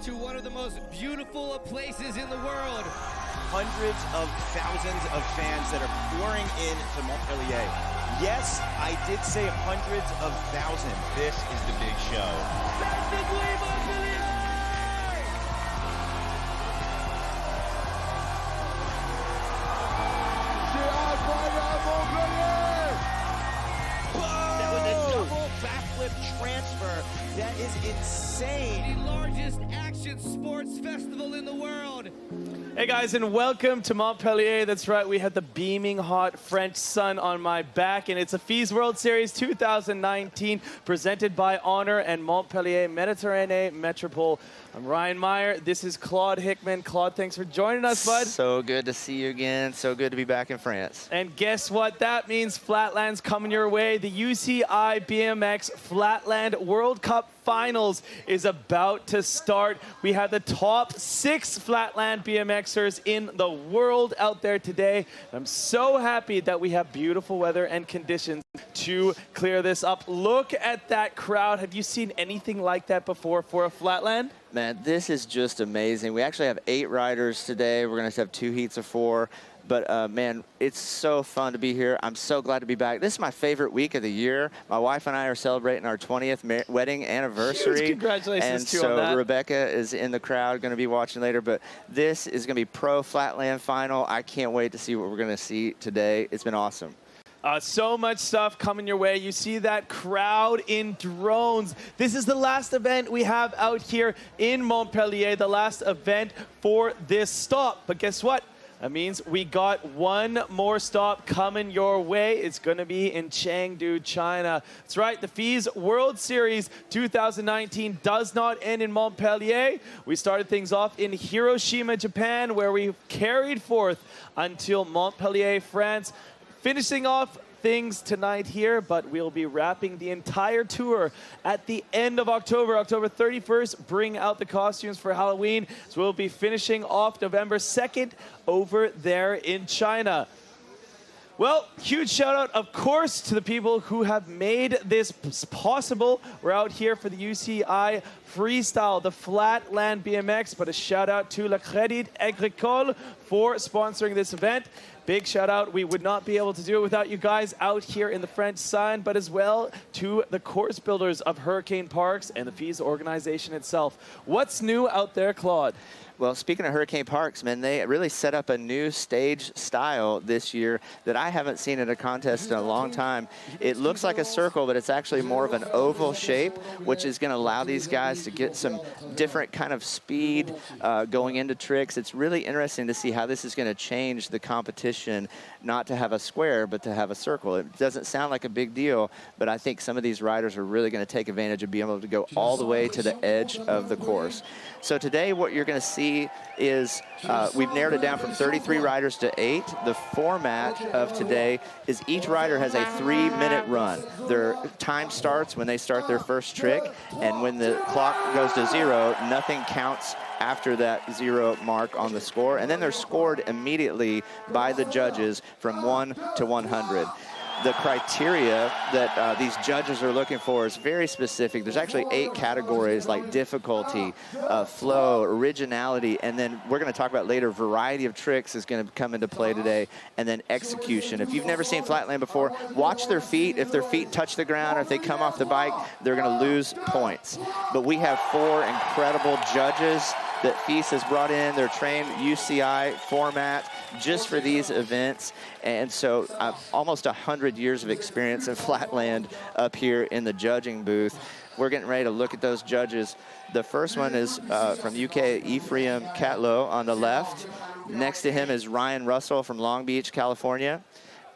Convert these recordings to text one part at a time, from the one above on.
to one of the most beautiful places in the world. Hundreds of thousands of fans that are pouring in to Montpellier. Yes, I did say hundreds of thousands. This is the big show. That was a double backflip transfer. That is insane. The largest action sports festival in the world. Hey guys, and welcome to Montpellier. That's right, we had the beaming hot French sun on my back, and it's a FIS World Series 2019 presented by Honor and Montpellier Méditerranée Métropole. I'm Ryan Meyer. This is Claude Hickman. Claude, thanks for joining us, bud. So good to see you again. So good to be back in France. And guess what? That means Flatland's coming your way. The UCI BMX Flatland World Cup Finals is about to start. We have the top 6 Flatland BMXers in the world out there today. I'm so happy that we have beautiful weather and conditions to clear this up. Look at that crowd. Have you seen anything like that before for a Flatland? Man, this is just amazing. We actually have 8 riders today. We're going to have 2 heats of 4. But, man, it's so fun to be here. I'm so glad to be back. This is my favorite week of the year. My wife and I are celebrating our 20th wedding anniversary. Huge congratulations and to you on that. so Rebecca is in the crowd, going to be watching later. But this is going to be Pro Flatland Final. I can't wait to see what we're going to see today. It's been awesome. So much stuff coming your way. You see that crowd in drones. This is the last event we have out here in Montpellier, the last event for this stop. But guess what? That means we got one more stop coming your way. It's going to be in Chengdu, China. That's right, the FIS World Series 2019 does not end in Montpellier. We started things off in Hiroshima, Japan, where we carried forth until Montpellier, France. Finishing off things tonight here, but we'll be wrapping the entire tour at the end of October. October 31st, bring out the costumes for Halloween. So we'll be finishing off November 2nd over there in China. Well, huge shout out, of course, to the people who have made this possible. We're out here for the UCI Freestyle, the Flatland BMX, but a shout out to Le Crédit Agricole for sponsoring this event. Big shout out. We would not be able to do it without you guys out here in the French sun, but as well to the course builders of Hurricane Parks and the FIS organization itself. What's new out there, Claude? Well, speaking of Hurricane Parks, man, they really set up a new stage style this year that I haven't seen at a contest in a long time. It looks like a circle, but it's actually more of an oval shape, which is going to allow these guys to get some different kind of speed going into tricks. It's really interesting to see how this is going to change the competition, not to have a square, but to have a circle. It doesn't sound like a big deal, but I think some of these riders are really going to take advantage of being able to go all the way to the edge of the course. So today what you're going to see is we've narrowed it down from 33 riders to 8. The format of today is each rider has a 3-minute run. Their time starts when they start their first trick, and when the clock goes to 0, nothing counts after that 0 mark on the score, and then they're scored immediately by the judges from 1 to 100. The criteria that these judges are looking for is very specific. There's actually 8 categories like difficulty, flow, originality, and then we're going to talk about later, variety of tricks is going to come into play today, and then execution. If you've never seen Flatland before, watch their feet. If their feet touch the ground or if they come off the bike, they're going to lose points. But we have 4 incredible judges that FIS has brought in. They're trained UCI format just for these events. And so almost 100 years of experience in Flatland up here in the judging booth. We're getting ready to look at those judges. The first one is from UK, Ephraim Catlow on the left. Next to him is Ryan Russell from Long Beach, California.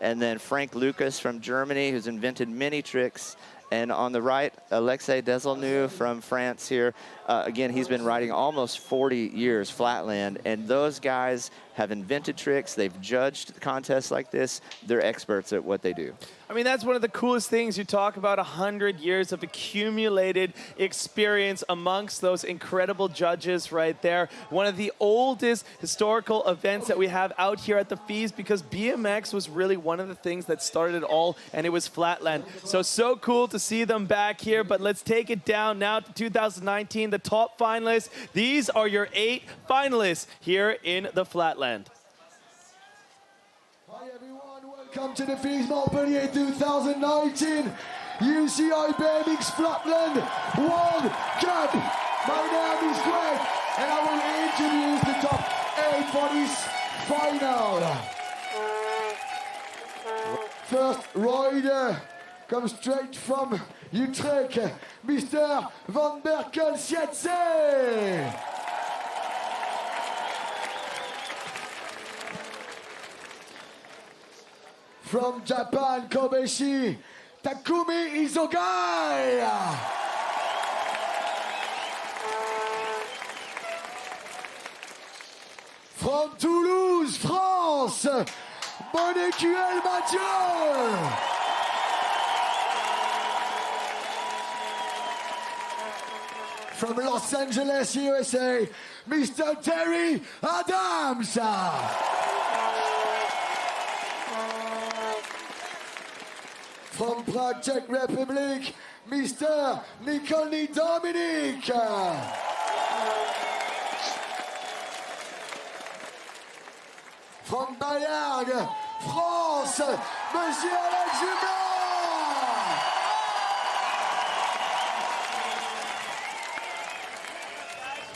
And then Frank Lucas from Germany, who's invented many tricks. And on the right, Alexei Desilnu from France here. Again, he's been riding almost 40 years Flatland, and those guys have invented tricks. They've judged contests like this. They're experts at what they do. I mean, that's one of the coolest things. You talk about 100 years of accumulated experience amongst those incredible judges right there. One of the oldest historical events that we have out here at the FES, because BMX was really one of the things that started it all, and it was Flatland. So cool to see them back here, but let's take it down now to 2019, the top finalists. These are your 8 finalists here in the Flatland. Hi everyone, welcome to the FES Montpellier 2019 UCI BMX Flatland World Cup. My name is Greg and I will introduce the top 8 for this final. First rider comes straight from Utrecht, Mr. Van Berkel Sietse. From Japan, Kobeshi, Takumi Isogai. From Toulouse, France, Bonnecuel Mathieu. From Los Angeles, USA, Mr. Terry Adams. From Prague, Czech Republic, Mr. Nikolny Dominic. From Bayard, France, Monsieur Alex Hubert.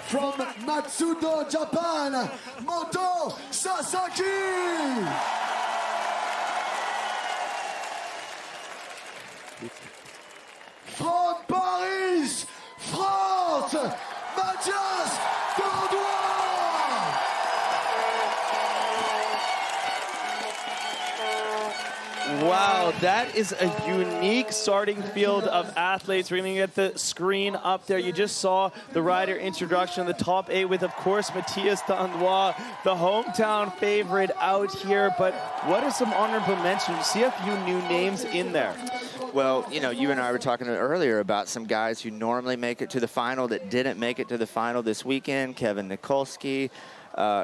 From Matsudo, Japan, Moto Sasaki. From Paris, France, Mathias Dordois. Wow, that is a unique starting field of athletes. We're going to get the screen up there. You just saw the rider introduction, the top 8 with, of course, Mathias Dordois, the hometown favorite out here. But what are some honorable mentions? You see a few new names in there. Well, you know, you and I were talking earlier about some guys who normally make it to the final that didn't make it to the final this weekend. Kevin Nikolsky.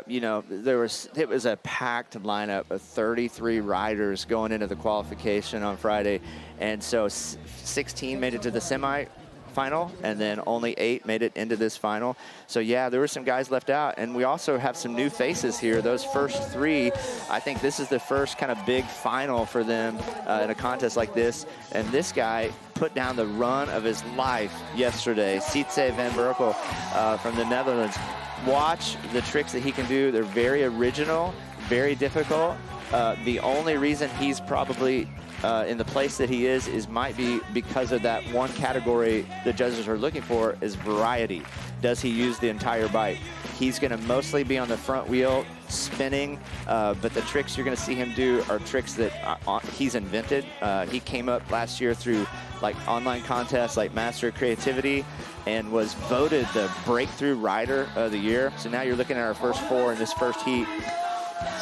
You know, it was a packed lineup of 33 riders going into the qualification on Friday. And so 16 made it to the semi-final, and then only 8 made it into this final. So, yeah, there were some guys left out. And we also have some new faces here. Those first 3, I think this is the first kind of big final for them in a contest like this. And this guy put down the run of his life yesterday, Sietse van Berkel from the Netherlands. Watch the tricks that he can do. They're very original, very difficult. The only reason he's probably in the place that he is might be because of that one category the judges are looking for is variety. Does he use the entire bike? He's going to mostly be on the front wheel spinning, but the tricks you're going to see him do are tricks that he's invented. He came up last year through like online contests like Master of Creativity and was voted the breakthrough rider of the year. So now you're looking at our first 4 in this first heat.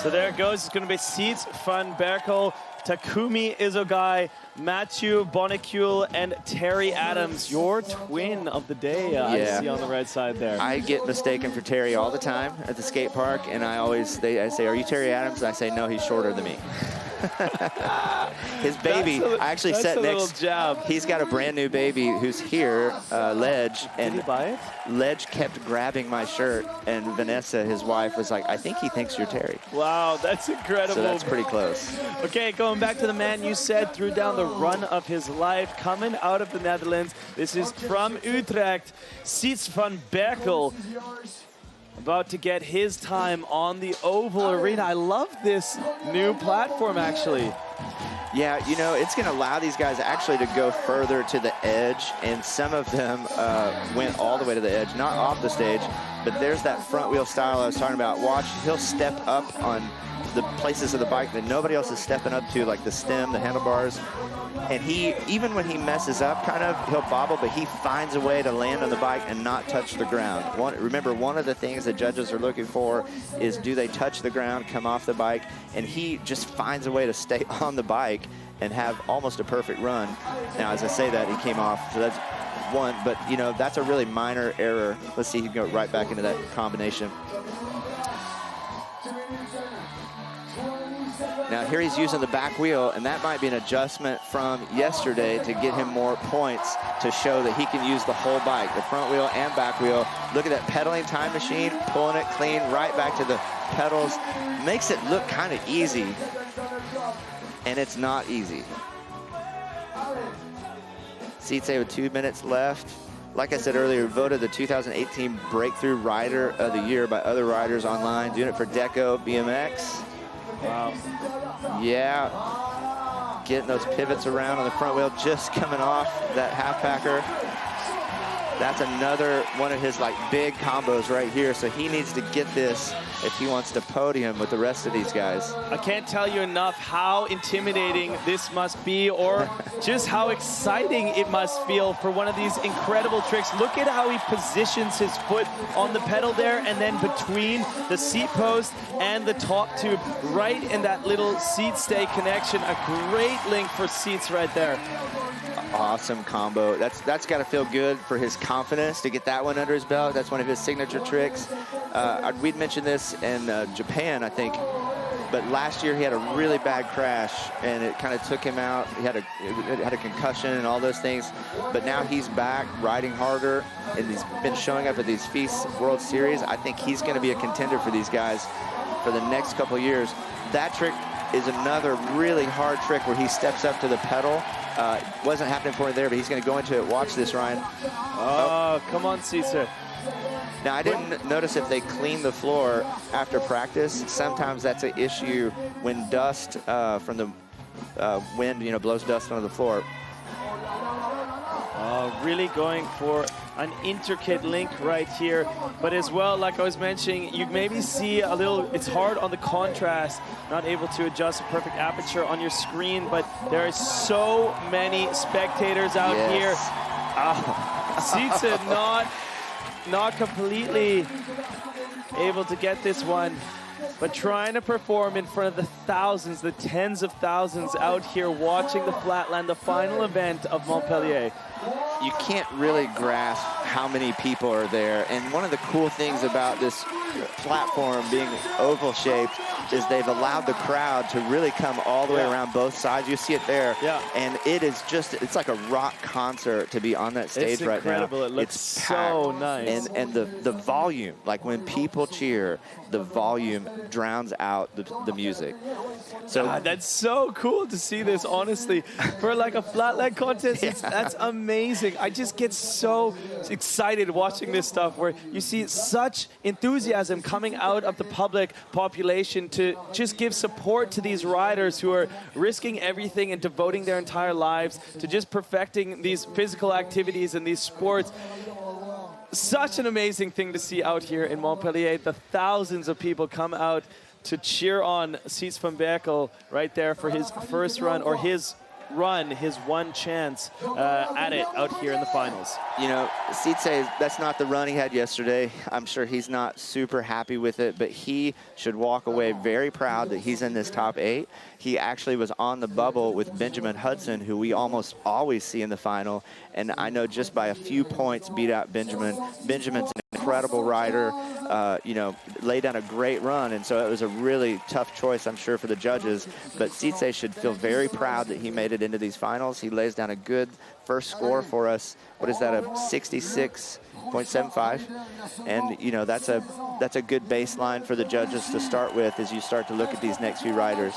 So there it goes. It's going to be Sietse van Berkel, Takumi Isogai, Mathieu Bonnecuel, and Terry Adams, your twin of the day. I see on the right side there. I get mistaken for Terry all the time at the skate park, and I say, "Are you Terry Adams?" And I say, "No, he's shorter than me." His baby, I actually sat next. Jab. He's got a brand new baby who's here, Ledge, and Did he buy it? Ledge kept grabbing my shirt, and Vanessa, his wife, was like, "I think he thinks you're Terry." Wow, that's incredible. So that's pretty close. Okay, going back to the man you said threw down the run of his life, coming out of the Netherlands. This is from Utrecht, Sietse van Berkel, about to get his time on the Oval Arena. I love this new platform, actually. Yeah, you know, it's going to allow these guys actually to go further to the edge, and some of them went all the way to the edge, not off the stage, but there's that front wheel style I was talking about. Watch, he'll step up on the places of the bike that nobody else is stepping up to, like the stem, the handlebars. And he, even when he messes up, kind of, he'll bobble, but he finds a way to land on the bike and not touch the ground. Remember, one of the things that judges are looking for is, do they touch the ground, come off the bike? And he just finds a way to stay on the bike and have almost a perfect run. Now, as I say that, he came off, so that's one, but you know, that's a really minor error. Let's see, he can go right back into that combination. Now here he's using the back wheel, and that might be an adjustment from yesterday to get him more points, to show that he can use the whole bike, the front wheel and back wheel. Look at that pedaling time machine, pulling it clean right back to the pedals. Makes it look kind of easy, and it's not easy. Seatsay with 2 minutes left. Like I said earlier, voted the 2018 Breakthrough Rider of the Year by other riders online, doing it for Deco BMX. Wow. Yeah, getting those pivots around on the front wheel, just coming off that half packer. That's another one of his like big combos right here. So he needs to get this if he wants to podium with the rest of these guys. I can't tell you enough how intimidating this must be, or just how exciting it must feel for one of these incredible tricks. Look at how he positions his foot on the pedal there, and then between the seat post and the top tube, right in that little seat stay connection. A great link for seats right there. Awesome combo. That's got to feel good for his confidence to get that one under his belt. That's one of his signature tricks. We'd mentioned this in Japan, I think, but last year he had a really bad crash and it kind of took him out. He had a concussion and all those things, but now he's back riding harder, and he's been showing up at these FIS World Series. I think he's going to be a contender for these guys for the next couple years. That trick is another really hard trick where he steps up to the pedal. Wasn't happening for him there, but he's going to go into it. Watch this, Ryan. Oh, come on, Caesar. Now, I didn't notice if they clean the floor after practice. Sometimes that's an issue when dust from the wind, you know, blows dust onto the floor. Really going for an intricate link right here, but as well, like I was mentioning, you maybe see a little, it's hard on the contrast, not able to adjust a perfect aperture on your screen, but there are so many spectators out here. Seats are not completely able to get this one, but trying to perform in front of the thousands, the tens of thousands out here watching the Flatland, the final event of Montpellier. You can't really grasp how many people are there. And one of the cool things about this platform being oval shaped is they've allowed the crowd to really come all the way around both sides. You see it there. Yeah. And it is just, it's like a rock concert to be on that stage right now. It's incredible. It looks so nice. And the volume, like when people cheer, the volume drowns out the music. So that's so cool to see this, honestly. For like a Flatland contest, that's amazing. I just get so excited watching this stuff where you see such enthusiasm coming out of the public population to just give support to these riders who are risking everything and devoting their entire lives to just perfecting these physical activities and these sports. Such an amazing thing to see out here in Montpellier. The thousands of people come out to cheer on Seats van Berkel right there for his first run, or his one chance at it out here in the finals. You know, Seatsay, that's not the run he had yesterday. I'm sure he's not super happy with it, but he should walk away very proud that he's in this top 8. He actually was on the bubble with Benjamin Hudson, who we almost always see in the final, and I know just by a few points beat out Benjamin. Benjamin's an incredible rider, you know, laid down a great run, and so it was a really tough choice, I'm sure, for the judges, but Seatsay should feel very proud that he made it into these finals. He lays down a good first score for us. What is that, a 66.75? And you know, that's a good baseline for the judges to start with as you start to look at these next few riders.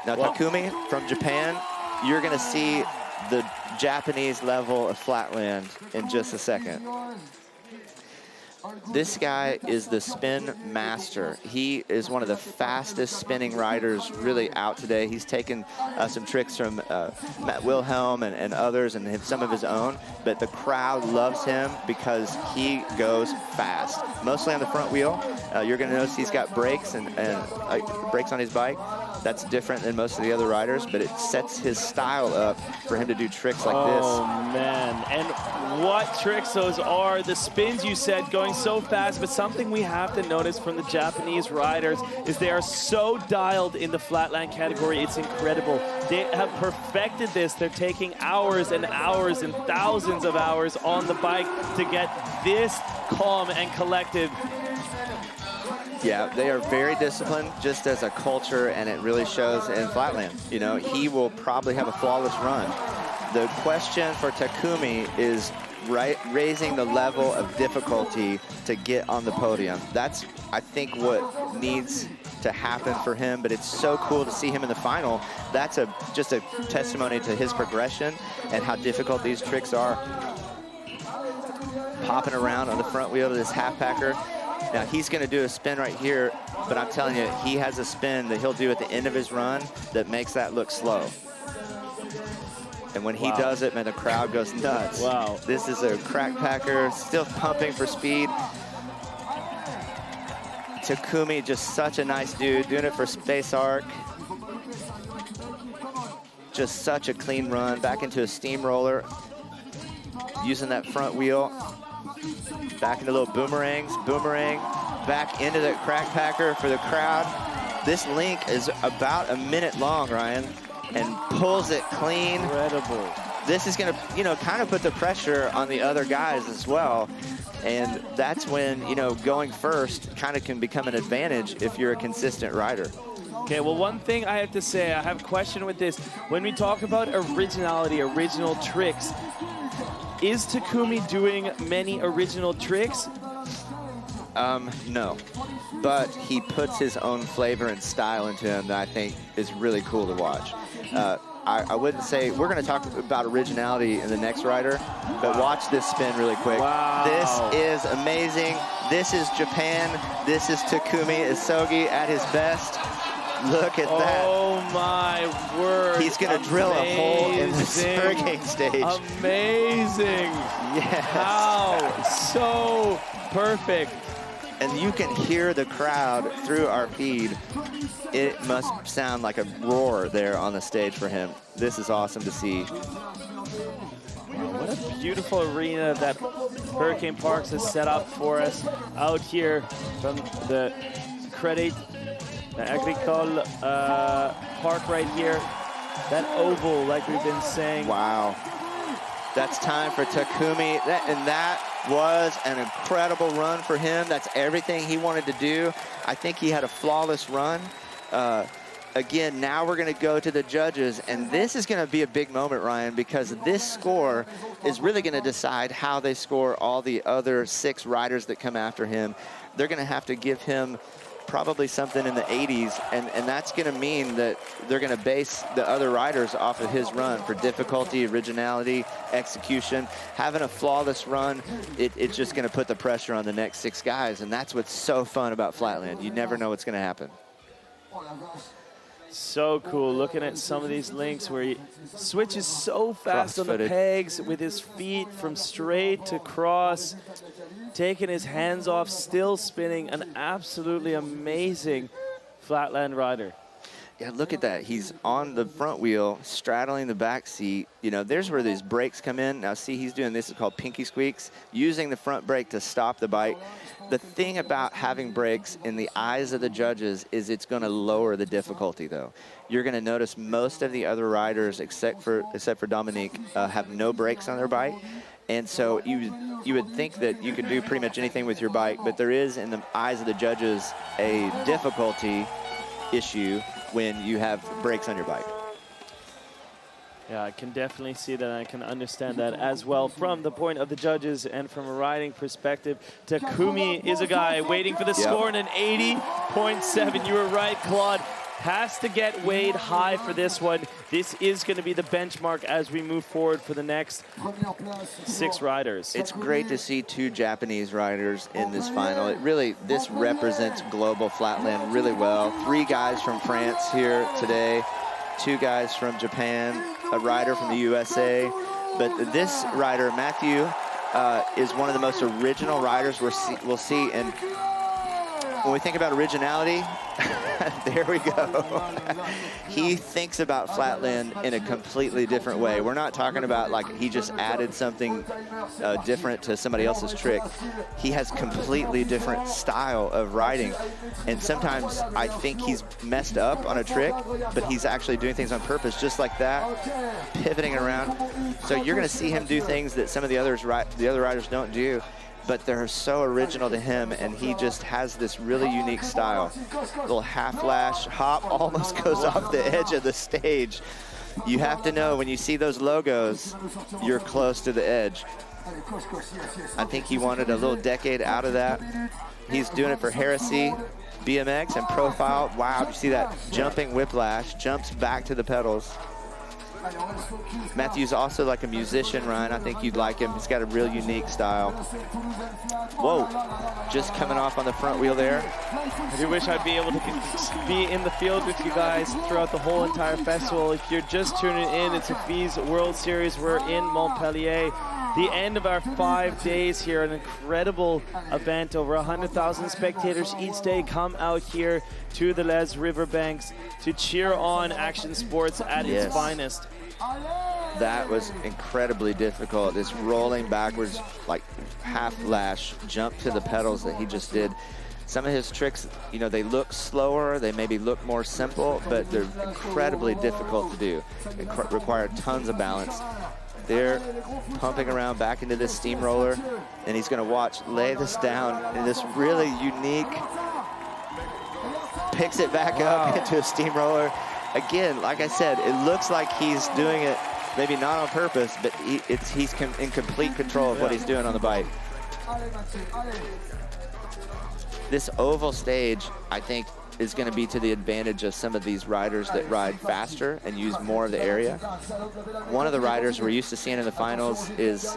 Now, Takumi from Japan, you're going to see the Japanese level of Flatland in just a second. This guy is the spin master. He is one of the fastest spinning riders really out today. He's taken some tricks from Matt Wilhelm and others, and some of his own, but the crowd loves him because he goes fast. Mostly on the front wheel. You're going to notice he's got brakes and brakes on his bike. That's different than most of the other riders, but it sets his style up for him to do tricks like this. Oh, man. And what tricks those are. The spins, you said, going so fast, but something we have to notice from the Japanese riders is they are so dialed in the Flatland category. It's incredible. They have perfected this. They're taking hours and hours and thousands of hours on the bike to get this calm and collected. Yeah, they are very disciplined just as a culture, and it really shows in Flatland. You know, he will probably have a flawless run. The question for Takumi is raising the level of difficulty to get on the podium. That's, I think, what needs to happen for him, but it's so cool to see him in the final. That's just a testimony to his progression and how difficult these tricks are. Popping around on the front wheel of this half-packer. Now, he's going to do a spin right here, but I'm telling you, he has a spin that he'll do at the end of his run that makes that look slow. And when he does it, man, the crowd goes nuts. Wow. This is a crack packer, still pumping for speed. Takumi, just such a nice dude, doing it for Space Arc. Just such a clean run, back into a steamroller. Using that front wheel. Back into little boomerangs, boomerang, back into the crack packer for the crowd. This link is about a minute long, Ryan, and pulls it clean. Incredible. This is gonna, you know, kind of put the pressure on the other guys as well. And that's when, you know, going first kind of can become an advantage if you're a consistent rider. Okay, well, one thing I have to say, I have a question with this. When we talk about originality, original tricks, is Takumi doing many original tricks? No, but he puts his own flavor and style into him that I think is really cool to watch. I wouldn't say, we're going to talk about originality in the next rider, but watch this spin really quick. Wow. This is amazing. This is Japan. This is Takumi Isogi at his best. Look at that. Oh my word. He's going to drill a hole in this hurricane stage. Amazing. Yes. How so perfect. And you can hear the crowd through our feed. It must sound like a roar there on the stage for him. This is awesome to see. What a beautiful arena that Hurricane Parks has set up for us out here from the Credit Agricole park right here. That oval, like we've been saying. Wow. That's time for Takumi. That was an incredible run for him. That's everything he wanted to do. I think he had a flawless run. Again, now we're going to go to the judges, and this is going to be a big moment, Ryan, because this score is really going to decide how they score all the other 6 riders that come after him. They're going to have to give him probably something in the 80s, and that's going to mean that they're going to base the other riders off of his run for difficulty, originality, execution. Having a flawless run, it's just going to put the pressure on the next 6 guys, and that's what's so fun about Flatland. You never know what's going to happen. So cool, looking at some of these links where he switches so fast on the pegs with his feet from straight to cross, taking his hands off, still spinning. An absolutely amazing Flatland rider. Yeah, look at that. He's on the front wheel, straddling the back seat. You know, there's where these brakes come in. Now, see, he's doing this, it's called pinky squeaks, using the front brake to stop the bike. The thing about having brakes in the eyes of the judges is it's going to lower the difficulty, though. You're going to notice most of the other riders, except for Dominique, have no brakes on their bike. And so you would think that you could do pretty much anything with your bike, but there is, in the eyes of the judges, a difficulty issue when you have brakes on your bike. Yeah, I can definitely see that. I can understand that as well from the point of the judges and from a riding perspective. Takumi is a guy waiting for the score in an 80.7. You were right, Claude. Has to get weighed high for this one. This is going to be the benchmark as we move forward for the next 6 riders. It's great to see 2 Japanese riders in this final. This represents global Flatland really well. 3 guys from France here today, 2 guys from Japan, a rider from the USA. But this rider, Matthew, is one of the most original riders we'll see. And when we think about originality, there we go. He thinks about Flatland in a completely different way. We're not talking about like he just added something different to somebody else's trick. He has completely different style of riding. And sometimes I think he's messed up on a trick, but he's actually doing things on purpose, just like that, pivoting around. So you're going to see him do things that some of the other riders don't do, but they're so original to him, and he just has this really unique style. Little half lash hop almost goes off the edge of the stage. You have to know when you see those logos, you're close to the edge. I think he wanted a little decade out of that. He's doing it for Heresy, BMX, and Profile. Wow, you see that jumping whiplash, jumps back to the pedals. Matthew's also like a musician, Ryan. I think you'd like him. He's got a real unique style. Whoa, just coming off on the front wheel there. I do wish I'd be able to be in the field with you guys throughout the whole entire festival. If you're just tuning in, it's a FWS World Series. We're in Montpellier. The end of our 5 days here, an incredible event. Over 100,000 spectators each day come out here to the Les Riverbanks to cheer on action sports at its finest. That was incredibly difficult. This rolling backwards, like half lash jump to the pedals that he just did. Some of his tricks, you know, they look slower, they maybe look more simple, but they're incredibly difficult to do. They require tons of balance. They're pumping around back into this steamroller, and he's going to lay this down in this really unique, picks it back up into a steamroller. Again, like I said, it looks like he's doing it maybe not on purpose, but he's in complete control of what he's doing on the bike. This oval stage, I think, is going to be to the advantage of some of these riders that ride faster and use more of the area. One of the riders we're used to seeing in the finals is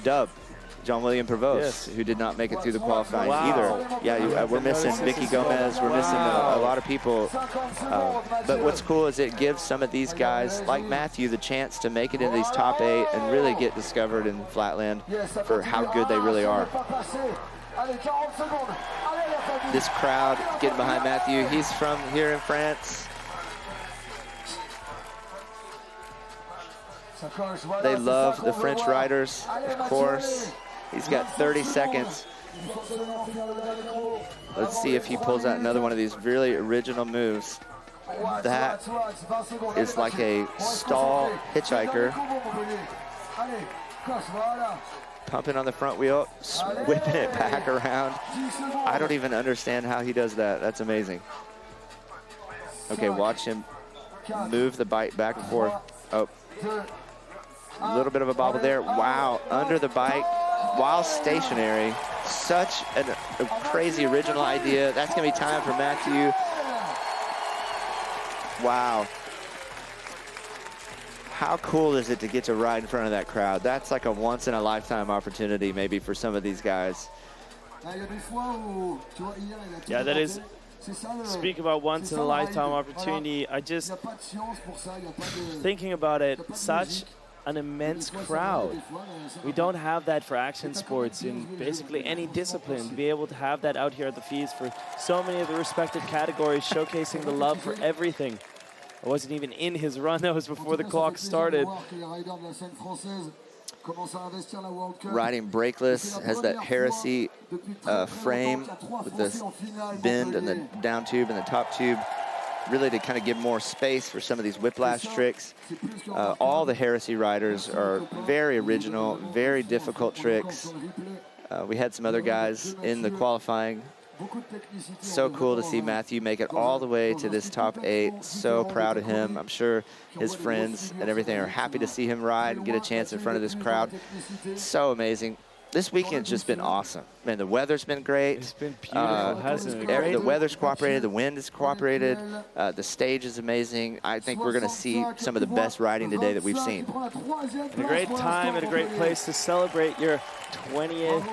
Dub, John William Prevost, who did not make it through the qualifying either. Yeah, we're missing Vicky Gomez, we're missing a lot of people. But what's cool is it gives some of these guys, like Matthew, the chance to make it in these top 8 and really get discovered in Flatland for how good they really are. This crowd getting behind Matthew. He's from here in France. They love the French riders, of course. He's got 30 seconds. Let's see if he pulls out another one of these really original moves. That is like a stall hitchhiker. Pumping on the front wheel, whipping it back around. I don't even understand how he does that. That's amazing. Okay, watch him move the bike back and forth. Oh, a little bit of a bobble there. Wow, under the bike while stationary. Such a crazy original idea. That's gonna be time for Matthew. Wow. How cool is it to get to ride in front of that crowd? That's like a once-in-a-lifetime opportunity maybe for some of these guys. Yeah, that is, speak about once-in-a-lifetime opportunity. I just, thinking about it, such an immense crowd. We don't have that for action sports in basically any discipline. To be able to have that out here at the FWS for so many of the respected categories, showcasing the love for everything. I wasn't even in his run. That was before the clock started. Riding brakeless, has that Heresy frame with the bend and the down tube and the top tube, really to kind of give more space for some of these whiplash tricks. All the Heresy riders are very original, very difficult tricks. We had some other guys in the qualifying. So cool to see Matthew make it all the way to this top 8. So proud of him. I'm sure his friends and everything are happy to see him ride and get a chance in front of this crowd. So amazing. This weekend's just been awesome. Man, the weather's been great. It's been beautiful, hasn't it? The weather's cooperated, the wind has cooperated, the stage is amazing. I think we're going to see some of the best riding today that we've seen. A great time and a great place to celebrate your 20th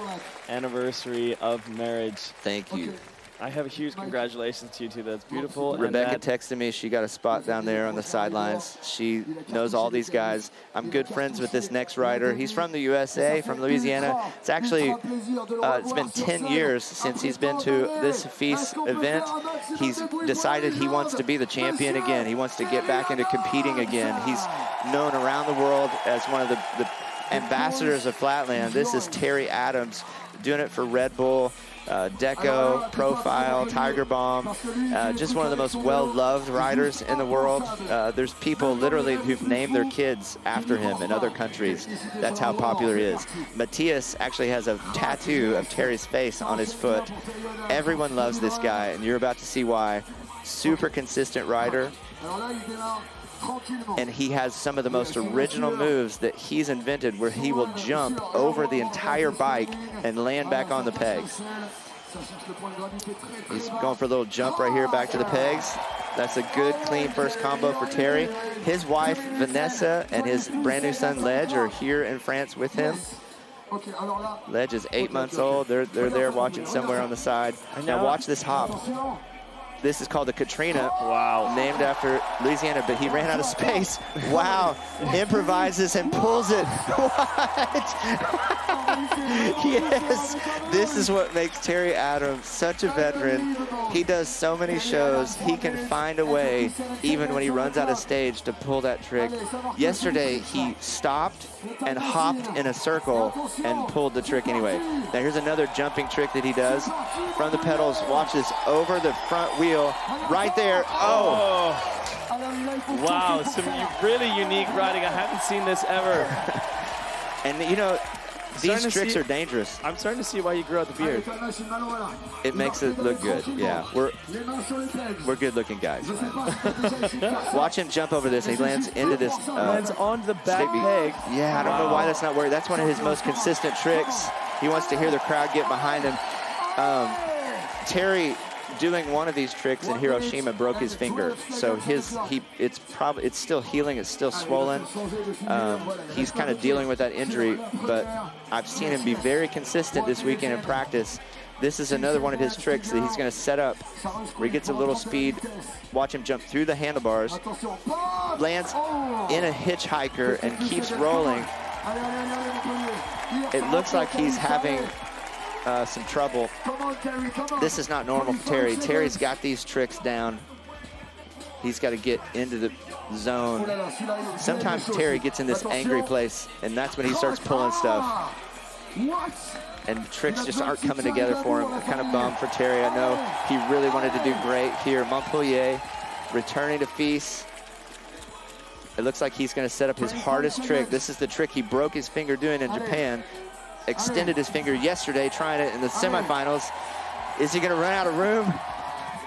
anniversary of marriage. Thank you. I have a huge congratulations to you two. That's beautiful. And Rebecca that, texted me. She got a spot down there on the sidelines. She knows all these guys. I'm good friends with this next rider. He's from the USA, from Louisiana. It's actually, it's been 10 years since he's been to this FIS event. He's decided he wants to be the champion again. He wants to get back into competing again. He's known around the world as one of the ambassadors of Flatland. This is Terry Adams doing it for Red Bull. Deco, Profile, Tiger Bomb, just one of the most well-loved riders in the world. There's people literally who've named their kids after him in other countries. That's how popular he is. Matthias actually has a tattoo of Terry's face on his foot. Everyone loves this guy, and you're about to see why. Super consistent rider. And he has some of the most original moves that he's invented, where he will jump over the entire bike and land back on the pegs. He's going for a little jump right here back to the pegs. That's a good, clean first combo for Terry. His wife, Vanessa, and his brand new son, Ledge, are here in France with him. Ledge is 8 months old. They're there watching somewhere on the side. Now watch this hop. This is called the Katrina. Wow. Named after Louisiana, but he ran out of space. Wow. Improvises and pulls it. What? Yes. This is what makes Terry Adams such a veteran. He does so many shows. He can find a way, even when he runs out of stage, to pull that trick. Yesterday, he stopped and hopped in a circle and pulled the trick anyway. Now here's another jumping trick that he does. From the pedals, watch this, over the front wheel. Right there. Oh. Wow, some really unique riding. I haven't seen this ever. And you know, these tricks are dangerous. I'm starting to see why you grew out the beard. It makes it look good. Yeah, we're good-looking guys. Watch him jump over this. He lands into this. Lands on the back peg. Yeah, I don't know why that's not working. That's one of his most consistent tricks. He wants to hear the crowd get behind him. Terry, doing one of these tricks in Hiroshima, broke his finger, so it's still healing, it's still swollen. He's kind of dealing with that injury, but I've seen him be very consistent this weekend in practice. This is another one of his tricks that he's going to set up where he gets a little speed. Watch him jump through the handlebars, lands in a hitchhiker and keeps rolling. It looks like he's having some trouble. This is not normal for Terry. Terry's got these tricks down. He's got to get into the zone. Sometimes Terry gets in this angry place, and that's when he starts pulling stuff. And tricks just aren't coming together for him. I'm kind of bummed for Terry. I know he really wanted to do great here. Montpellier, returning to FIS. It looks like he's going to set up his hardest trick. This is the trick he broke his finger doing in Japan. Extended his finger yesterday, trying it in the semifinals. Is he going to run out of room?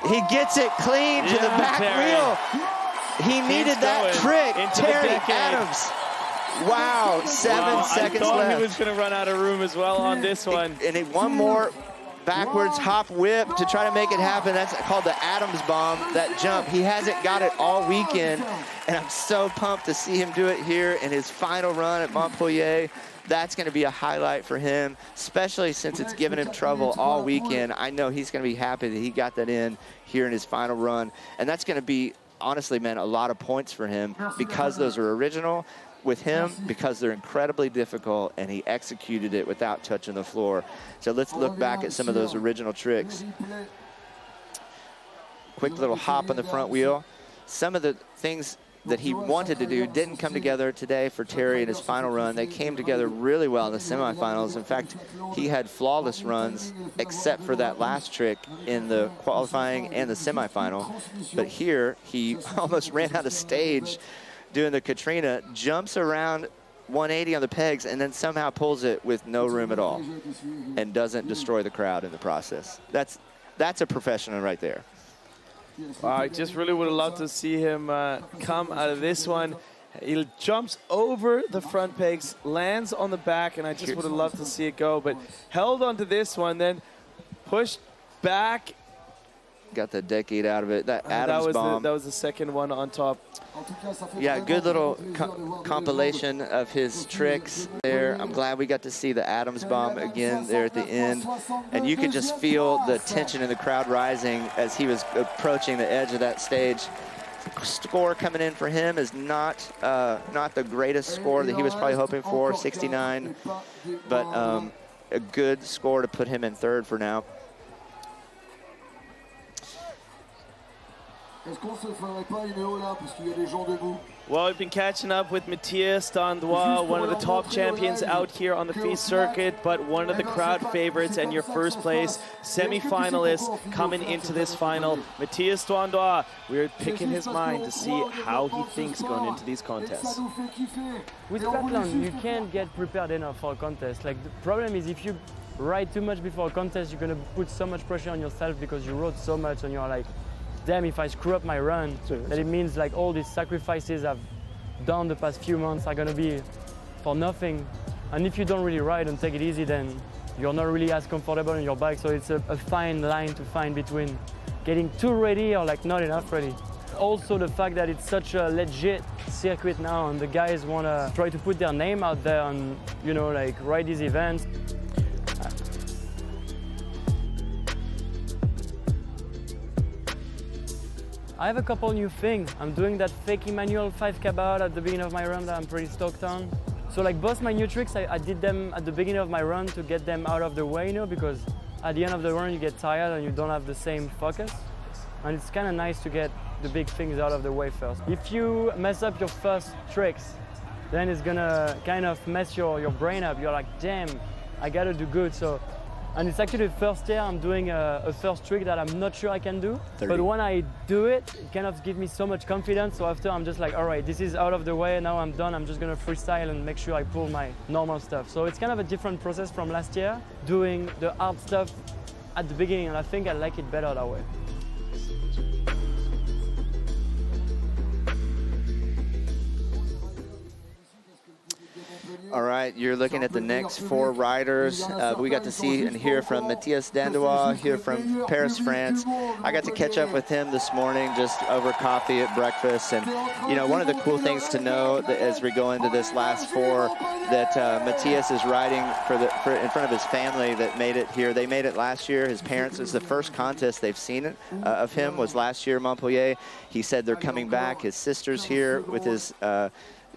He gets it clean to the back wheel. He needed that trick. Terry Adams. Wow, 7 seconds left. I thought he was going to run out of room as well on this one. And one more backwards hop whip to try to make it happen. That's called the Adams bomb, that jump. He hasn't got it all weekend, and I'm so pumped to see him do it here in his final run at Montpellier. That's going to be a highlight for him, especially since it's given him trouble all weekend. I know he's going to be happy that he got that in here in his final run. And that's going to be, honestly, man, a lot of points for him because those are original with him, because they're incredibly difficult, and he executed it without touching the floor. So let's look back at some of those original tricks. Quick little hop on the front wheel. Some of the things that he wanted to do didn't come together today for Terry in his final run. They came together really well in the semifinals. In fact, he had flawless runs except for that last trick in the qualifying and the semifinal. But here, he almost ran out of stage doing the Katrina, jumps around 180 on the pegs, and then somehow pulls it with no room at all and doesn't destroy the crowd in the process. That's a professional right there. I just really would have loved to see him come out of this one. He jumps over the front pegs, lands on the back, and I just would have loved to see it go, but held onto this one, then pushed back got the decade out of it. That Adams bomb. That was the second one on top. Yeah, good little compilation of his tricks there. I'm glad we got to see the Adams bomb again there at the end. And you could just feel the tension in the crowd rising as he was approaching the edge of that stage. Score coming in for him is not the greatest score that he was probably hoping for, 69. But a good score to put him in third for now. Well, we've been catching up with Matthias Dandois, one of the top champions out here on the FIS circuit, but one of the crowd favorites and your first place semi-finalist coming into this final. Matthias Dandois, we're picking his mind to see how he thinks going into these contests. With Flatland, you can't get prepared enough for a contest. Like, the problem is if you ride too much before a contest, you're going to put so much pressure on yourself because you rode so much and you're like, damn, if I screw up my run, that it means like all these sacrifices I've done the past few months are gonna be for nothing. And if you don't really ride and take it easy, then you're not really as comfortable on your bike. So it's a fine line to find between getting too ready or like not enough ready. Also the fact that it's such a legit circuit now and the guys wanna try to put their name out there and, you know, like ride these events. I have a couple new things. I'm doing that fake Emmanuel 5 cabot at the beginning of my run that I'm pretty stoked on. So like both my new tricks, I did them at the beginning of my run to get them out of the way, you know, because at the end of the run you get tired and you don't have the same focus. And it's kind of nice to get the big things out of the way first. If you mess up your first tricks, then it's gonna kind of mess your brain up. You're like, damn, I gotta do good. And it's actually the first year I'm doing a first trick that I'm not sure I can do. 30. But when I do it, it kind of gives me so much confidence. So after I'm just like, all right, this is out of the way. Now I'm done. I'm just going to freestyle and make sure I pull my normal stuff. So it's kind of a different process from last year, doing the hard stuff at the beginning. And I think I like it better that way. All right, you're looking at the next four riders. We got to see and hear from Matthias Dandois, hear from Paris, France. I got to catch up with him this morning just over coffee at breakfast. And, you know, one of the cool things to know that as we go into this last four, that Matthias is riding in front of his family that made it here. They made it last year. His parents, it was the first contest they've seen of him was last year, Montpellier. He said they're coming back. His sister's here with his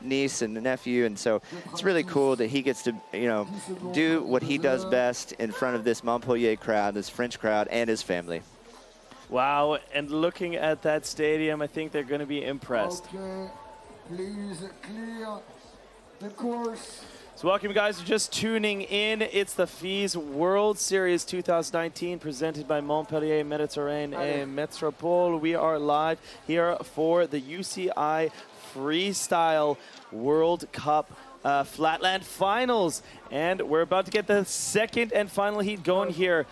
niece and nephew, and so it's really cool that he gets to, you know, do what he does best in front of this Montpellier crowd, this French crowd, and his family. Wow, and looking at that stadium, I think they're going to be impressed. Okay, please clear the course. So welcome, you guys, just tuning in. It's the FIS World Series 2019 presented by Montpellier Mediterranean and Metropole. We are live here for the UCI Freestyle World Cup Flatland Finals. And we're about to get the second and final heat going here.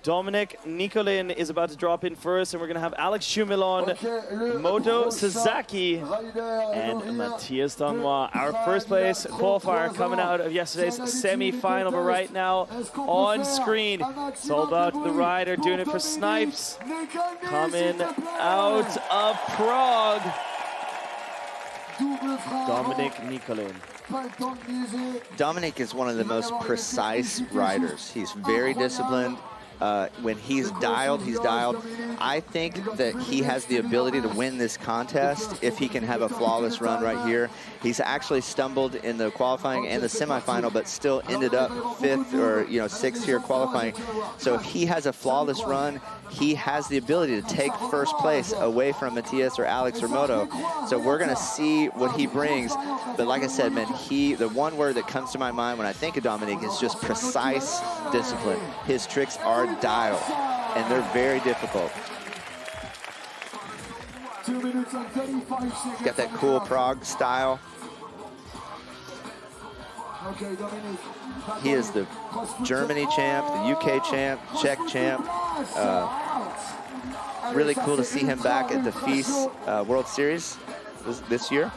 Dominic Nicolin is about to drop in first, and we're going to have Alex Schumilon, Moto Sasaki, and Matthias Dandois. Our first place qualifier coming out of yesterday's semi-final, but right now on screen, it's all about the rider doing it for Snipes, coming out of Prague, Dominic Nicolin. Dominic is one of the most precise riders. He's very disciplined. When he's dialed, he's dialed. I think that he has the ability to win this contest if he can have a flawless run right here. He's actually stumbled in the qualifying and the semifinal, but still ended up 5th or 6th here qualifying. So if he has a flawless run, he has the ability to take first place away from Matthias or Alex or Moto. So we're going to see what he brings. But like I said, man, the one word that comes to my mind when I think of Dominic is just precise discipline. His tricks are dialed, and they're very difficult. 2 minutes and 35 seconds. Got that cool Prague style. Okay, Dominic. He is the Germany champ, the UK champ, Czech champ. Really cool to see him back at the FIS World Series this year.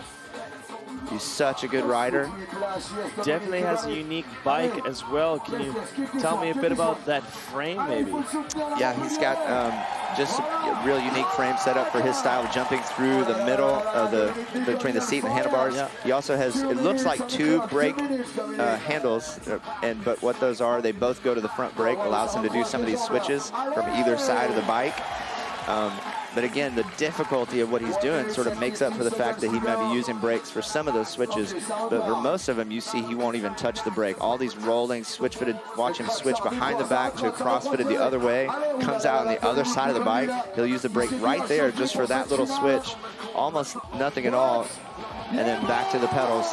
He's such a good rider. Definitely has a unique bike as well. Can you tell me a bit about that frame, maybe? Yeah, he's got just a real unique frame set up for his style of jumping through the middle of between the seat and the handlebars. Yeah. He also has, it looks like 2 brake handles, but what those are, they both go to the front brake, allows him to do some of these switches from either side of the bike. But again, the difficulty of what he's doing sort of makes up for the fact that he might be using brakes for some of those switches. But for most of them, you see he won't even touch the brake. All these rolling, switch-fitted, watch him switch behind the back to cross-fitted the other way, comes out on the other side of the bike. He'll use the brake right there just for that little switch, almost nothing at all, and then back to the pedals.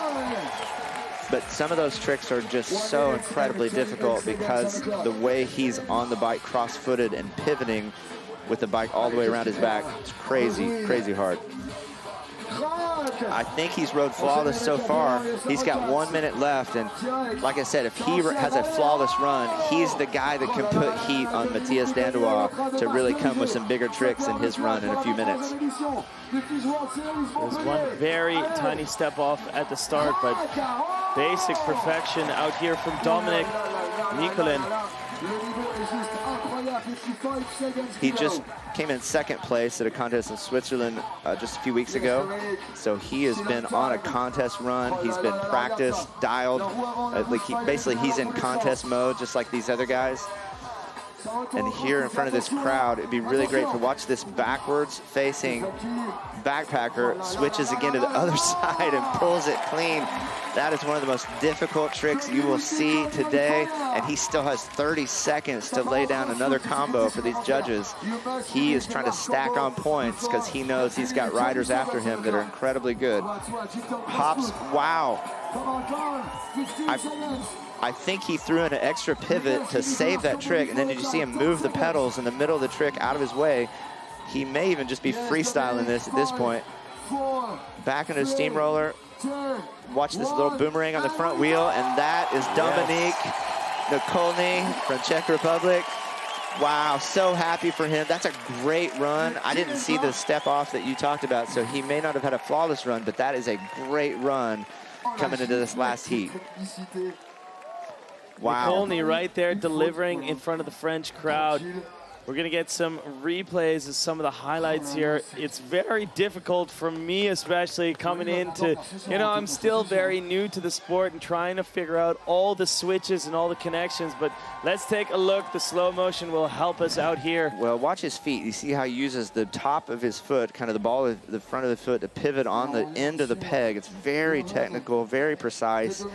But some of those tricks are just so incredibly difficult because the way he's on the bike cross-footed and pivoting with the bike all the way around his back. It's crazy, crazy hard. I think he's rode flawless so far. He's got 1 minute left, and like I said, if he has a flawless run, he's the guy that can put heat on Matthias Dandois to really come with some bigger tricks in his run in a few minutes. There's one very tiny step off at the start, but basic perfection out here from Dominic Nicolin. He just came in 2nd place at a contest in Switzerland just a few weeks ago. So he has been on a contest run. He's been practiced, dialed. Basically, he's in contest mode, just like these other guys. And here in front of this crowd, it'd be really great to watch this backwards facing backpacker switches again to the other side and pulls it clean. That is one of the most difficult tricks you will see today, and he still has 30 seconds to lay down another combo for these judges. He is trying to stack on points because he knows he's got riders after him that are incredibly good. Hops, wow. I think he threw in an extra pivot to save that trick, and then did you see him move the pedals in the middle of the trick out of his way? He may even just be freestyling this at this point. Back into steamroller. Watch this little boomerang on the front wheel, and that is Dominique Nikolny from Czech Republic. Wow, so happy for him. That's a great run. I didn't see the step off that you talked about, so he may not have had a flawless run, but that is a great run coming into this last heat. Wow. Nicolny right there delivering in front of the French crowd. We're going to get some replays of some of the highlights here. It's very difficult for me, especially coming into, I'm still very new to the sport and trying to figure out all the switches and all the connections. But let's take a look. The slow motion will help us out here. Well, watch his feet. You see how he uses the top of his foot, kind of the ball of the front of the foot, to pivot on the end of the peg. It's very technical, very precise.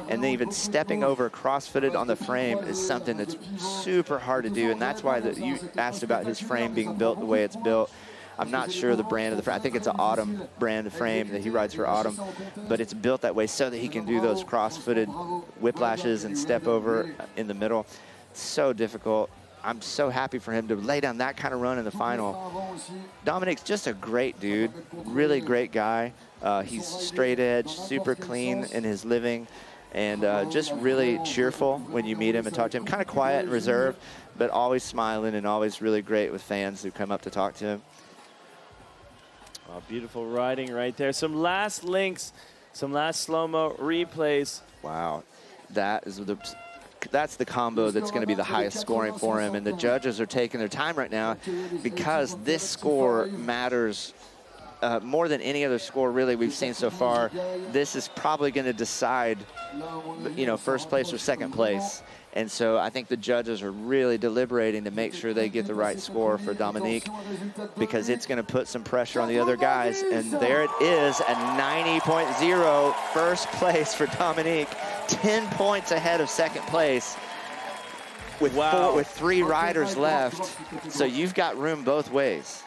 And then even stepping over cross-footed on the frame is something that's super hard to do. And that's why you asked about his frame being built the way it's built. I'm not sure the brand of the frame. I think it's an Autumn brand of frame that he rides for Autumn, but it's built that way so that he can do those cross-footed whiplashes and step over in the middle. So difficult. I'm so happy for him to lay down that kind of run in the final. Dominique's just a great dude, really great guy. He's straight edge, super clean in his living, and just really cheerful when you meet him and talk to him. Kind of quiet and reserved, but always smiling and always really great with fans who come up to talk to him. Oh, beautiful riding right there. Some last links, some last slow-mo replays. Wow, that's the combo that's going to be the highest scoring for him, and the judges are taking their time right now because this score matters more than any other score really we've seen so far. This is probably going to decide, first place or second place. And so I think the judges are really deliberating to make sure they get the right score for Dominique, because it's going to put some pressure on the other guys. And there it is, a 90.0 first place for Dominique, 10 points ahead of second place with, with 3 riders left. So you've got room both ways.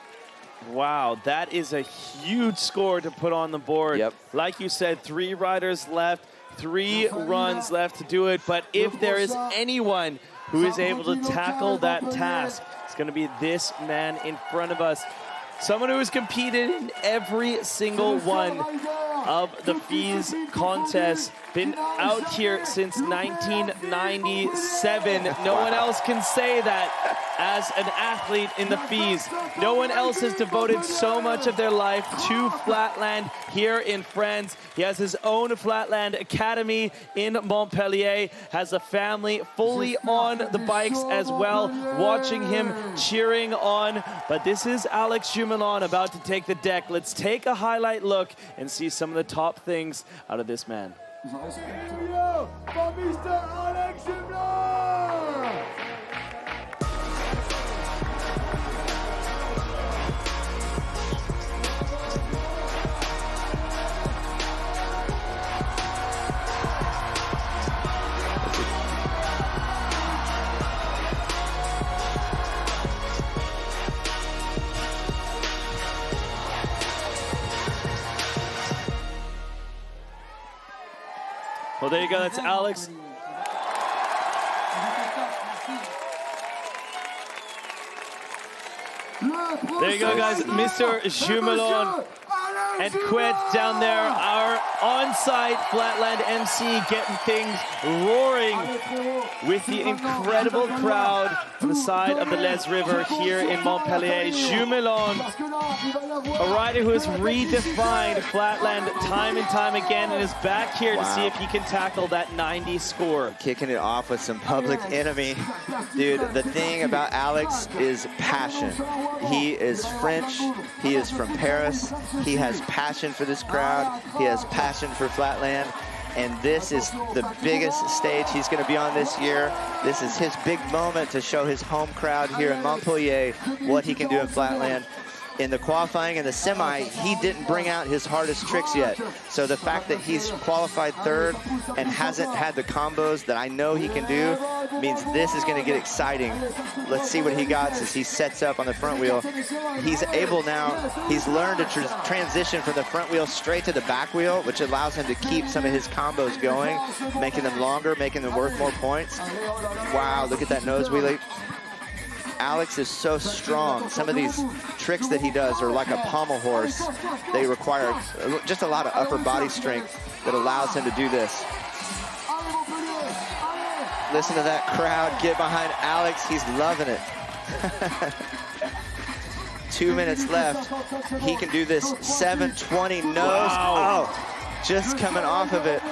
Wow, that is a huge score to put on the board. Yep. Like you said, 3 riders left, 3 runs left to do it. But if there is anyone who is able to tackle that task, it's going to be this man in front of us. Someone who has competed in every single one of the FEES contests, been out here since 1997. No one else can say that as an athlete in the FWS. No one else has devoted so much of their life to Flatland here in France. He has his own Flatland Academy in Montpellier, has a family fully on the bikes as well, watching him, cheering on. But this is Alex Jumelon about to take the deck. Let's take a highlight look and see some of the top things out of this man. Well, there you go. That's Alex. There you go, guys. Mr. Jumelon and Quet down there, our on-site Flatland MC, getting things roaring with the incredible crowd on the side of the Les River here in Montpellier. Jumelon, a rider who has redefined Flatland time and time again, and is back here to see if he can tackle that 90 score. Kicking it off with some Public Enemy. Dude, the thing about Alex is passion. He is French. He is from Paris. He has passion for this crowd. He has passion for Flatland. And this is the biggest stage he's going to be on this year. This is his big moment to show his home crowd here in Montpellier what he can do in Flatland. In the qualifying and the semi, he didn't bring out his hardest tricks yet. So the fact that he's qualified third and hasn't had the combos that I know he can do means this is going to get exciting. Let's see what he got as he sets up on the front wheel. He's able now, he's learned to transition from the front wheel straight to the back wheel, which allows him to keep some of his combos going, making them longer, making them worth more points. Wow, look at that nose wheelie. Alex is so strong. Some of these tricks that he does are like a pommel horse. They require just a lot of upper body strength that allows him to do this. Listen to that crowd get behind Alex. He's loving it. 2 minutes left. He can do this 720 nose. Wow. Oh, just coming off of it.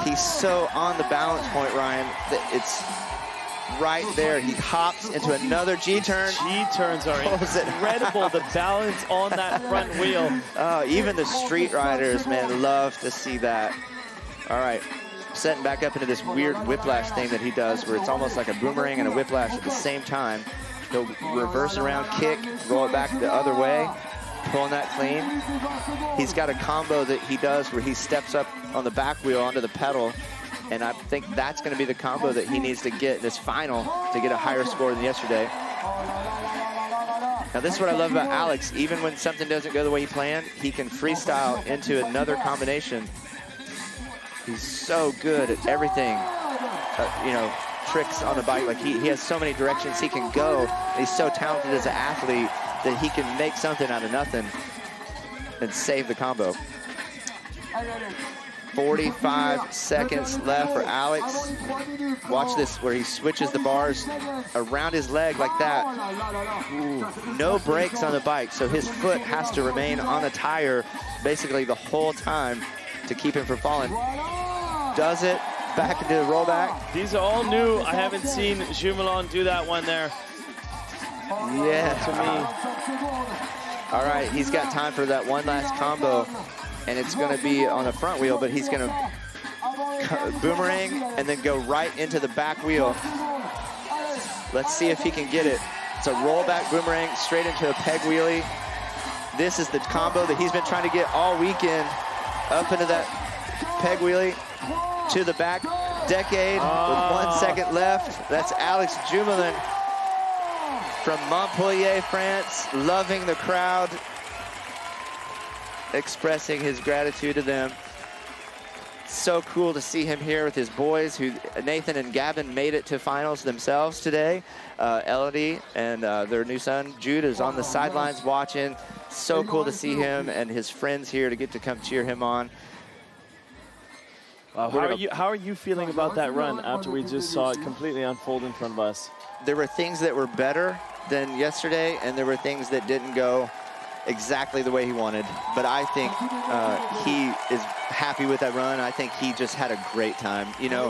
He's so on the balance point, Ryan. It's right there. He hops into another G-turn. G-turns are incredible. The balance on that front wheel. Oh, even the street riders, man, love to see that. All right, setting back up into this weird whiplash thing that he does where it's almost like a boomerang and a whiplash at the same time. He'll reverse around, kick, roll it back the other way, pulling that clean. He's got a combo that he does where he steps up on the back wheel onto the pedal, and I think that's going to be the combo that he needs to get this final to get a higher score than yesterday. Now, this is what I love about Alex. Even when something doesn't go the way he planned, he can freestyle into another combination. He's so good at everything, you know, tricks on the bike. Like he has so many directions he can go. He's so talented as an athlete that he can make something out of nothing and save the combo. 45 seconds left for Alex. Watch this, where he switches the bars around his leg like that. Ooh, no brakes on the bike, so his foot has to remain on the tire basically the whole time to keep him from falling. Does it, back into the rollback. These are all new. I haven't seen Jumelon do that one there. Yeah. To me. All right, he's got time for that one last combo, and it's going to be on the front wheel, but he's going to boomerang and then go right into the back wheel. Let's see if he can get it. It's a rollback boomerang straight into a peg wheelie. This is the combo that he's been trying to get all weekend. Up into that peg wheelie to the back decade with 1 second left. That's Alex Jumelon from Montpellier, France, loving the crowd, expressing his gratitude to them. So cool to see him here with his boys, who Nathan and Gavin made it to finals themselves today. Elodie and their new son Jude is on the sidelines watching. So cool to see him and his friends here to get to come cheer him on. How are you feeling about that run after we just saw it completely unfold in front of us? There were things that were better than yesterday, and there were things that didn't go exactly the way he wanted. But I think he is happy with that run. I think he just had a great time. You know,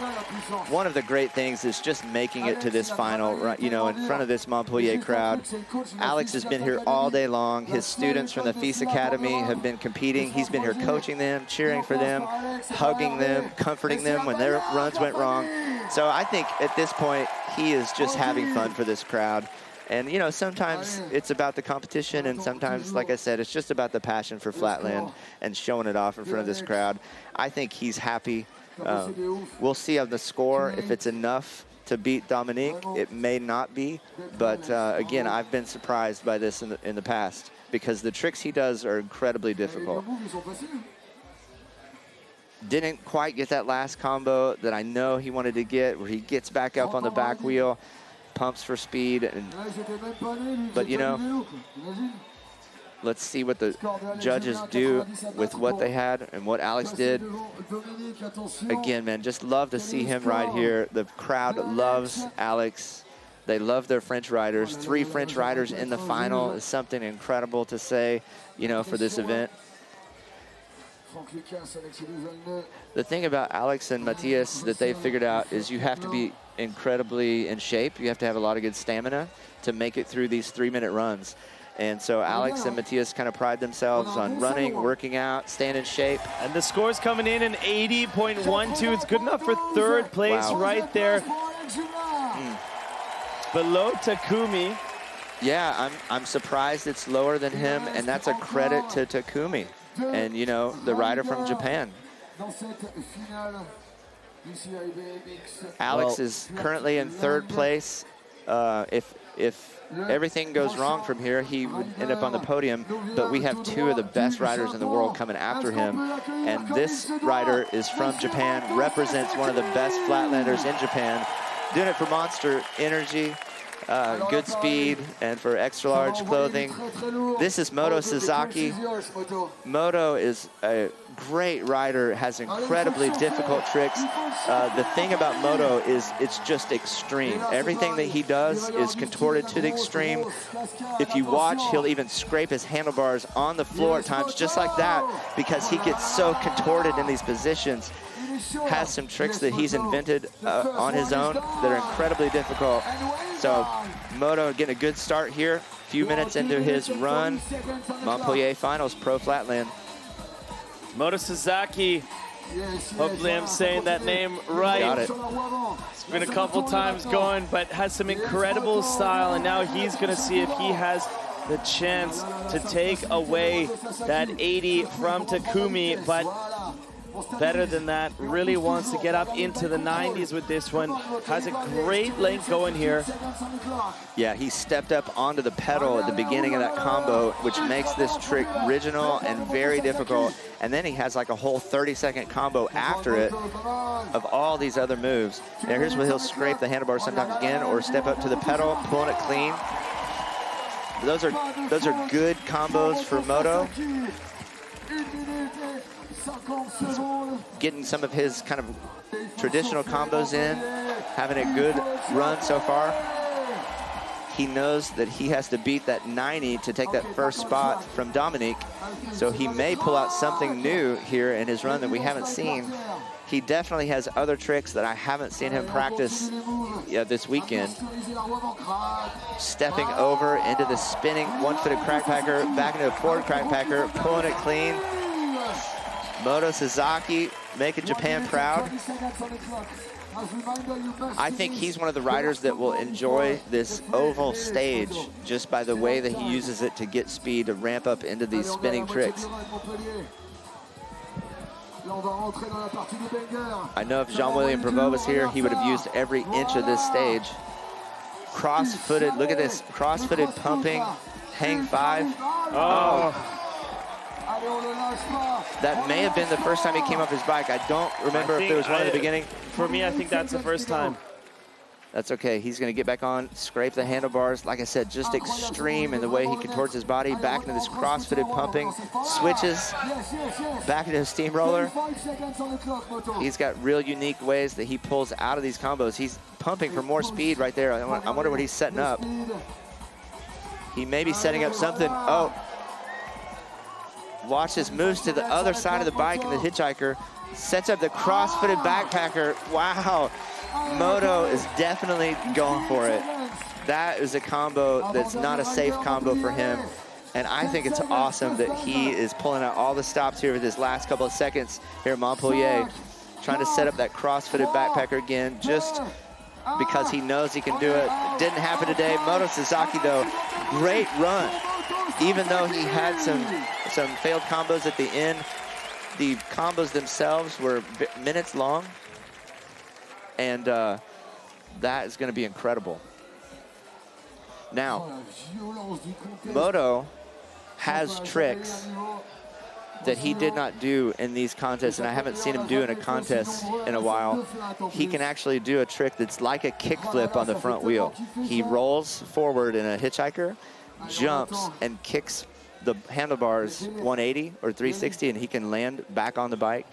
one of the great things is just making it to this final, you know, in front of this Montpellier crowd. Alex has been here all day long. His students from the FIS Academy have been competing. He's been here coaching them, cheering for them, hugging them, comforting them when their runs went wrong. So I think at this point, he is just having fun for this crowd. And, you know, sometimes it's about the competition, and sometimes, like I said, it's just about the passion for Flatland and showing it off in front of this crowd. I think he's happy. We'll see on the score if it's enough to beat Dominique. It may not be, but again, I've been surprised by this in the past because the tricks he does are incredibly difficult. Didn't quite get that last combo that I know he wanted to get, where he gets back up on the back wheel, pumps for speed, but you know, let's see what the judges do with what they had and what Alex did. Again, man, just love to see him ride here. The crowd loves Alex. They love their French riders. 3 French riders in the final is something incredible to say, you know, for this event. The thing about Alex and Matthias that they figured out is you have to be incredibly in shape. You have to have a lot of good stamina to make it through these 3-minute runs. And so Alex and Matthias kind of pride themselves on running, working out, staying in shape. And the score's coming in an 80.12. It's good enough for 3rd place right there. Below Takumi. Yeah, I'm surprised it's lower than him, and that's a credit to Takumi. And, you know, the rider from Japan. Alex is currently in 3rd place. If everything goes wrong from here, he would end up on the podium. But we have 2 of the best riders in the world coming after him. And this rider is from Japan, represents one of the best Flatlanders in Japan, doing it for Monster Energy. Good speed, and for extra large clothing. This is Moto Sasaki. Moto is a great rider, has incredibly difficult tricks. The thing about Moto is it's just extreme. Everything that he does is contorted to the extreme. If you watch, he'll even scrape his handlebars on the floor at times just like that because he gets so contorted in these positions. Has some tricks that he's invented on his own that are incredibly difficult. So Moto getting a good start here. A few minutes into his run. Montpellier Finals, Pro Flatland. Moto Sasaki. Hopefully I'm saying that name right. Got it. It's been a couple times going, but has some incredible style, and now he's going to see if he has the chance to take away that 80 from Takumi, but better than that, really wants to get up into the 90s with this one. Has a great length going here. Yeah, he stepped up onto the pedal at the beginning of that combo, which makes this trick original and very difficult. And then he has like a whole 30-second combo after it of all these other moves. Now here's where he'll scrape the handlebar sometimes again or step up to the pedal, pulling it clean. Those are good combos for Moto. He's getting some of his kind of traditional combos in, having a good run so far. He knows that he has to beat that 90 to take that first spot from Dominique, so he may pull out something new here in his run that we haven't seen. He definitely has other tricks that I haven't seen him practice this weekend. Stepping over into the spinning one-footed crackpacker, back into a forward crackpacker, pulling it clean. Moto Sasaki making Japan proud. I think he's one of the riders that will enjoy this oval stage just by the way that he uses it to get speed, to ramp up into these spinning tricks. I know if Jean-William Prevost was here, he would have used every inch of this stage. Cross-footed, look at this, cross-footed pumping, hang 5. Oh. That may have been the first time he came off his bike. I don't remember if there was one at the beginning. For me, I think that's the first time. That's okay. He's going to get back on, scrape the handlebars. Like I said, just extreme in the way he contorts his body back into this cross-fitted pumping, switches back into his steamroller. He's got real unique ways that he pulls out of these combos. He's pumping for more speed right there. I wonder what he's setting up. He may be setting up something. Oh, watch this, moves to the other side of the bike, and the hitchhiker sets up the cross-fitted backpacker. Wow. Moto is definitely going for it. That is a combo that's not a safe combo for him. And I think it's awesome that he is pulling out all the stops here with his last couple of seconds here at Montpellier, trying to set up that cross-fitted backpacker again, just because he knows he can do it. It didn't happen today. Moto Sasaki, though, great run. Even though he had some failed combos at the end, the combos themselves were minutes long. And that is going to be incredible. Now, Moto has tricks that he did not do in these contests, and I haven't seen him do in a contest in a while. He can actually do a trick that's like a kickflip on the front wheel. He rolls forward in a hitchhiker, jumps, and kicks the handlebars 180 or 360, and he can land back on the bike.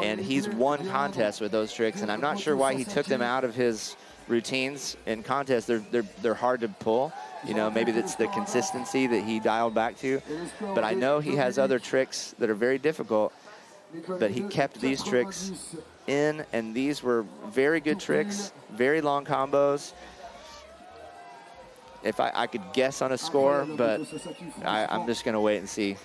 And he's won contests with those tricks, and I'm not sure why he took them out of his routines in contests. They're hard to pull. You know, maybe that's the consistency that he dialed back to. But I know he has other tricks that are very difficult, but he kept these tricks in, and these were very good tricks, very long combos. If I could guess on a score, but I'm just going to wait and see.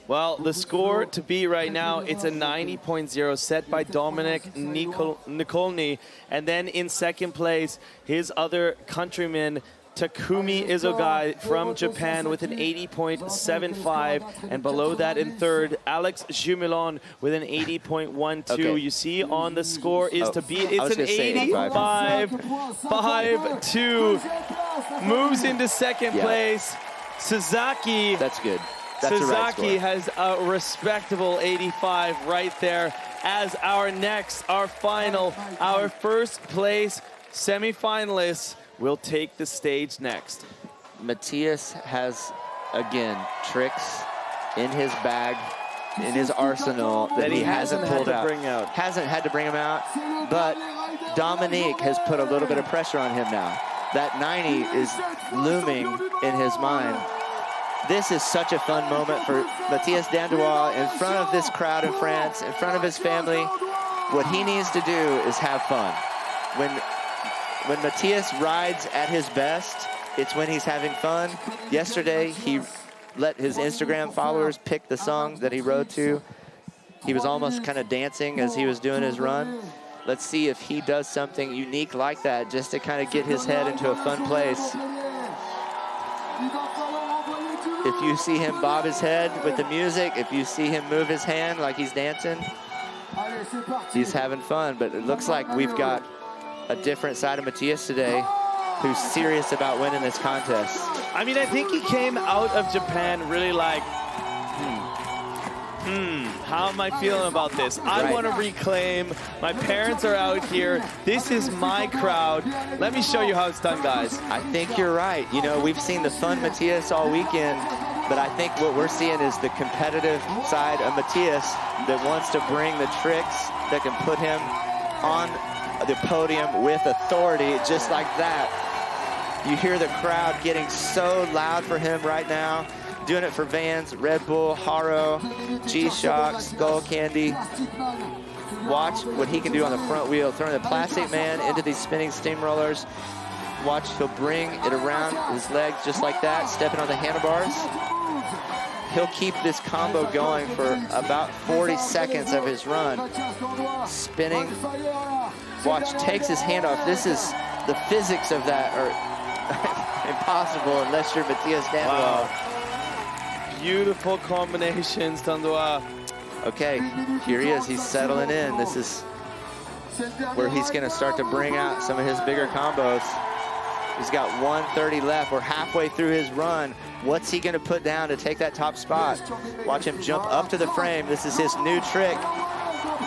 Well, the score to be right now, it's a 90.0 set by Dominic Nikolny. And then in second place, his other countryman, Takumi Izogai from Japan with an 80.75. And below that in third, Alex Jumelon with an 80.12. Okay. You see on the score is to beat. It's an 85.52. Moves into second place. Sasaki. That's good. That's Sasaki a right has a respectable 85 right there as our final, our first place semifinalists will take the stage next. Matthias has, again, tricks in his bag, in his arsenal that he hasn't pulled out. Hasn't had to bring them out, but Dominique has put a little bit of pressure on him now. That 90 is looming in his mind. This is such a fun moment for Matthias Dandois in front of this crowd in France, in front of his family. What he needs to do is have fun. When Matthias rides at his best, it's when he's having fun. Yesterday, he let his Instagram followers pick the song that he rode to. He was almost kind of dancing as he was doing his run. Let's see if he does something unique like that, just to kind of get his head into a fun place. If you see him bob his head with the music, if you see him move his hand like he's dancing, he's having fun. But it looks like we've got a different side of Matthias today who's serious about winning this contest. I mean, I think he came out of Japan really like, how am I feeling about this? I want to reclaim. My parents are out here. This is my crowd. Let me show you how it's done, guys. I think you're right. You know, we've seen the fun Matthias all weekend, but I think what we're seeing is the competitive side of Matthias that wants to bring the tricks that can put him on the podium with authority, just like that. You hear the crowd getting so loud for him right now. Doing it for Vans, Red Bull, Haro, G-Shock, Skull Candy. Watch what he can do on the front wheel, throwing the Plastic Man into these spinning steamrollers. Watch, he'll bring it around his legs just like that, stepping on the handlebars. He'll keep this combo going for about 40 seconds of his run. Spinning. Watch, takes his hand off. This is the physics of that are impossible unless you're Matthias Dandois. Wow. Beautiful combinations, Dandois. Okay, here he is. He's settling in. This is where he's going to start to bring out some of his bigger combos. He's got 130 left. We're halfway through his run. What's he going to put down to take that top spot? Watch him jump up to the frame. This is his new trick.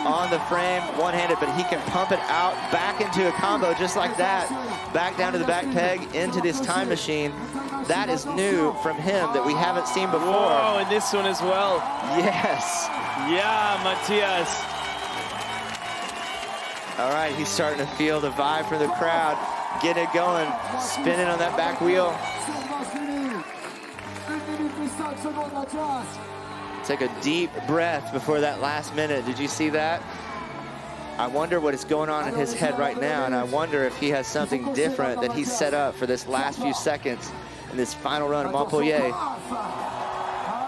on the frame, one-handed, but he can pump it out back into a combo just like that. Back down to the back peg, into this time machine. That is new from him that we haven't seen before. Whoa, and this one as well. Yes. Yeah, Matthias. All right, he's starting to feel the vibe from the crowd. Get it going, spinning on that back wheel. Take a deep breath before that last minute. Did you see that? I wonder what is going on in his head right now, and I wonder if he has something different that he's set up for this last few seconds in this final run of Montpellier.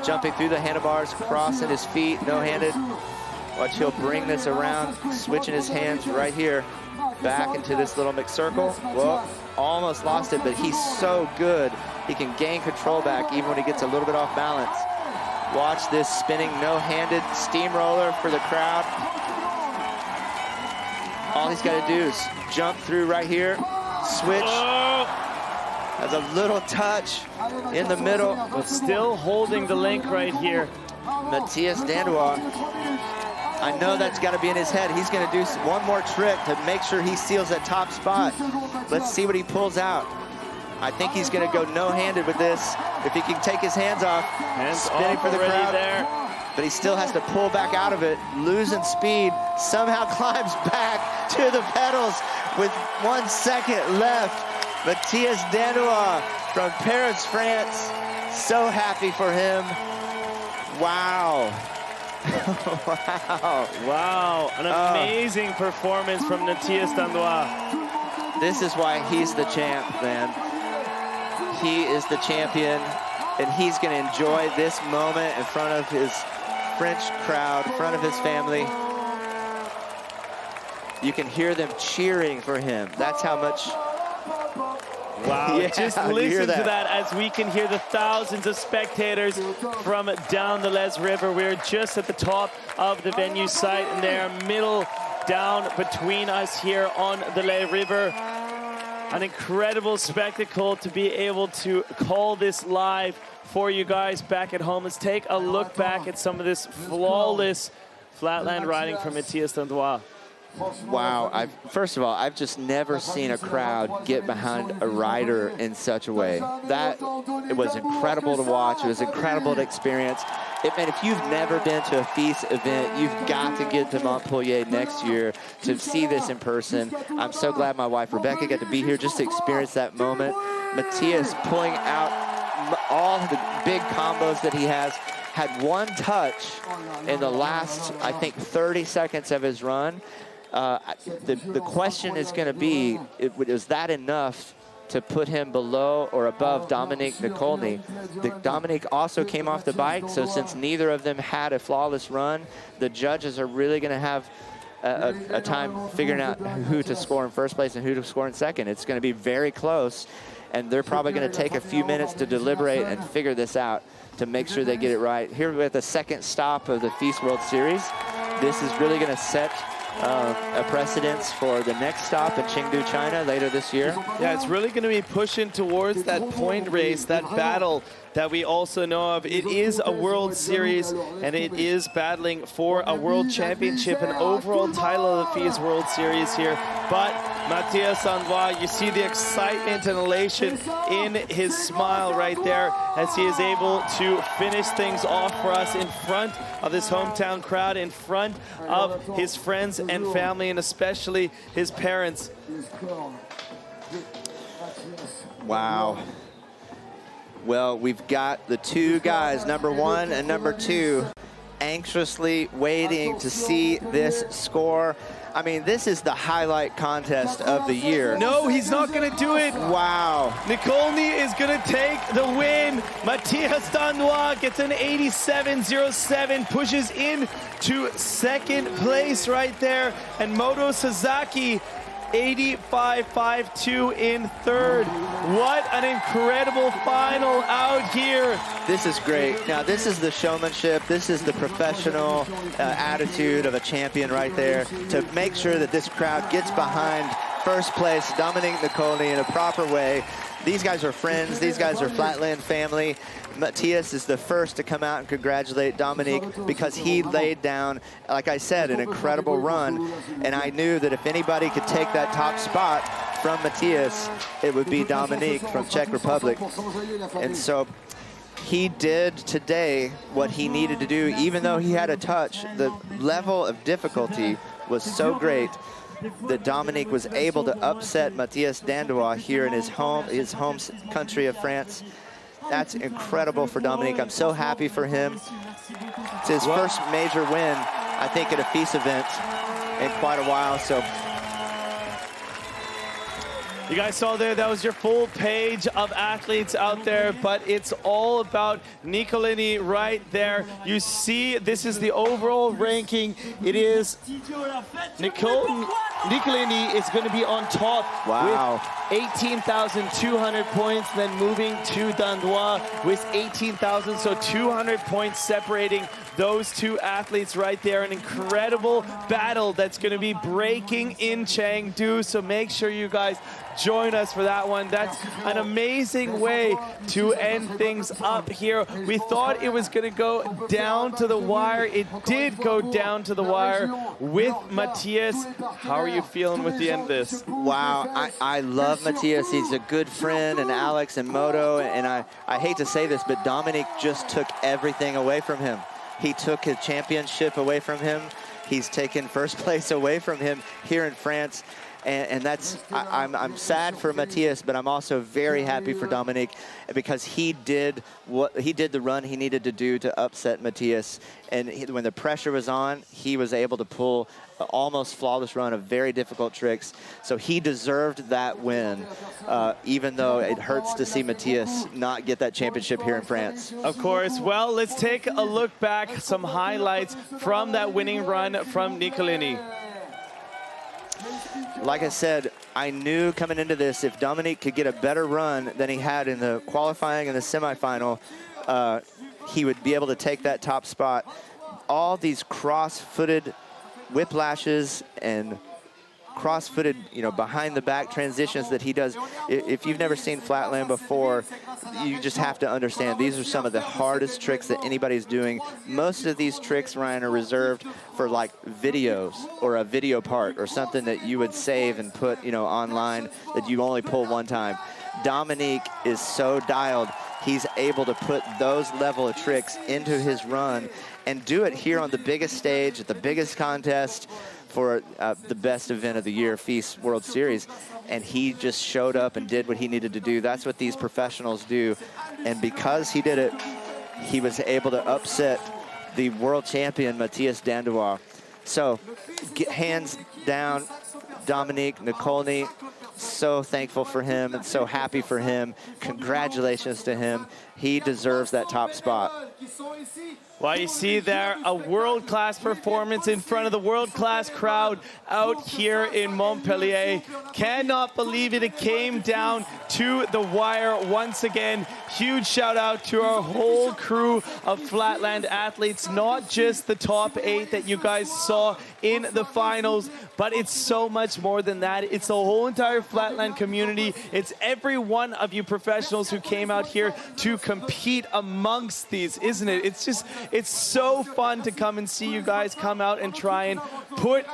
Jumping through the handlebars, crossing his feet, no-handed. Watch, he'll bring this around, switching his hands right here, back into this little mixed circle. Whoa, almost lost it, but he's so good. He can gain control back even when he gets a little bit off balance. Watch this spinning no-handed steamroller for the crowd. All he's got to do is jump through right here, switch. Has a little touch in the middle. But still holding the link right here. Matthias Dandois. I know that's got to be in his head. He's going to do one more trick to make sure he seals that top spot. Let's see what he pulls out. I think he's going to go no-handed with this. If he can take his hands off, spinning for the crowd. There. But he still has to pull back out of it, losing speed, somehow climbs back to the pedals with 1 second left. Matthias Dandois from Paris, France. So happy for him. Wow. Wow. Wow, an amazing performance from Matthias Dandois. This is why he's the champ, man. He is the champion, and he's going to enjoy this moment in front of his French crowd, in front of his family. You can hear them cheering for him. That's how much... Wow, Yeah, just you listen hear to that. that as we can hear the thousands of spectators from down the Les River. We're just at the top of the venue site, and they're middle down between us here on the Les River. An incredible spectacle to be able to call this live for you guys back at home. Let's take a look back at some of this flawless flatland riding from Matthias Dandois. Wow, first of all, I've just never seen a crowd get behind a rider in such a way. It was incredible to watch. It was incredible to experience. And if you've never been to a FIS event, you've got to get to Montpellier next year to see this in person. I'm so glad my wife Rebecca got to be here just to experience that moment. Matthias pulling out all the big combos that he has. Had one touch in the last, I think, 30 seconds of his run. The question is going to be, is that enough to put him below or above Dominique Nicolny? Dominique also came off the bike, so since neither of them had a flawless run, the judges are really going to have a time figuring out who to score in first place and who to score in second. It's going to be very close, and they're probably going to take a few minutes to deliberate and figure this out to make sure they get it right. Here with the second stop of the FIS World Series, this is really going to set a precedence for the next stop in Chengdu, China later this year. Yeah, it's really going to be pushing towards that point race, that battle that we also know of. It is a World Series, and it is battling for a World Championship, an overall title of the FIS World Series here. But Matthias Dandois, you see the excitement and elation in his smile right there as he is able to finish things off for us in front of his hometown crowd, in front of his friends and family, and especially his parents. Wow. Well, we've got the two guys, number 1 and number 2, anxiously waiting to see this score. I mean, this is the highlight contest of the year. No, he's not going to do it. Wow. Nicolny is going to take the win. Matthias Dandois gets an 87.07, pushes in to second place right there. And Moto Sasaki, 85.52 in third. What an incredible final out here. This is great. Now, this is the showmanship. This is the professional attitude of a champion right there, to make sure that this crowd gets behind first place, Dominique Nicolini, in a proper way. These guys are friends. These guys are Flatland family. Matthias is the first to come out and congratulate Dominique because he laid down, like I said, an incredible run. And I knew that if anybody could take that top spot from Matthias, it would be Dominique from Czech Republic. And so he did today what he needed to do. Even though he had a touch, the level of difficulty was so great that Dominique was able to upset Matthias Dandois here in his home country of France. That's incredible for Dominique. I'm so happy for him. It's his first major win, I think, at a FIS event in quite a while. So you guys saw there, that was your full page of athletes out there, but it's all about Nicolini right there. You see, this is the overall ranking. It is Nicolini is going to be on top with 18,200 points, then moving to Dandois with 18,000, so 200 points separating those two athletes right there. An incredible battle that's going to be breaking in Chengdu, so make sure you guys join us for that one. That's an amazing way to end things up here. We thought it was going to go down to the wire. It did go down to the wire with Matthias. How are you feeling with the end of this? Wow, I love Matthias. He's a good friend, and Alex and Moto, and I hate to say this, but Dominique just took everything away from him. He took his championship away from him. He's taken first place away from him here in France. And that's, I'm sad for Matthias, but I'm also very happy for Dominique because he did the run he needed to do to upset Matthias. And when the pressure was on, he was able to pull an almost flawless run of very difficult tricks. So he deserved that win, even though it hurts to see Matthias not get that championship here in France. Of course. Well, let's take a look back, some highlights from that winning run from Nicolini. Like I said, I knew coming into this, if Dominique could get a better run than he had in the qualifying and the semifinal, he would be able to take that top spot. All these cross-footed whiplashes and cross-footed, behind the back transitions that he does. If you've never seen Flatland before, you just have to understand these are some of the hardest tricks that anybody's doing. Most of these tricks, Ryan, are reserved for like videos or a video part or something that you would save and put, online that you only pull one time. Dominique is so dialed. He's able to put those level of tricks into his run and do it here on the biggest stage at the biggest contest for the best event of the year, FIS World Series. And he just showed up and did what he needed to do. That's what these professionals do. And because he did it, he was able to upset the world champion, Matthias Dandois. So, hands down, Dominique Nicolini, so thankful for him and so happy for him. Congratulations to him. He deserves that top spot. Well, you see there a world-class performance in front of the world-class crowd out here in Montpellier. Cannot believe it. It came down to the wire once again. Huge shout out to our whole crew of Flatland athletes, not just the top 8 that you guys saw in the finals, but it's so much more than that. It's the whole entire Flatland community. It's every one of you professionals who came out here to compete amongst these, isn't it? It's so fun to come and see you guys come out and try and put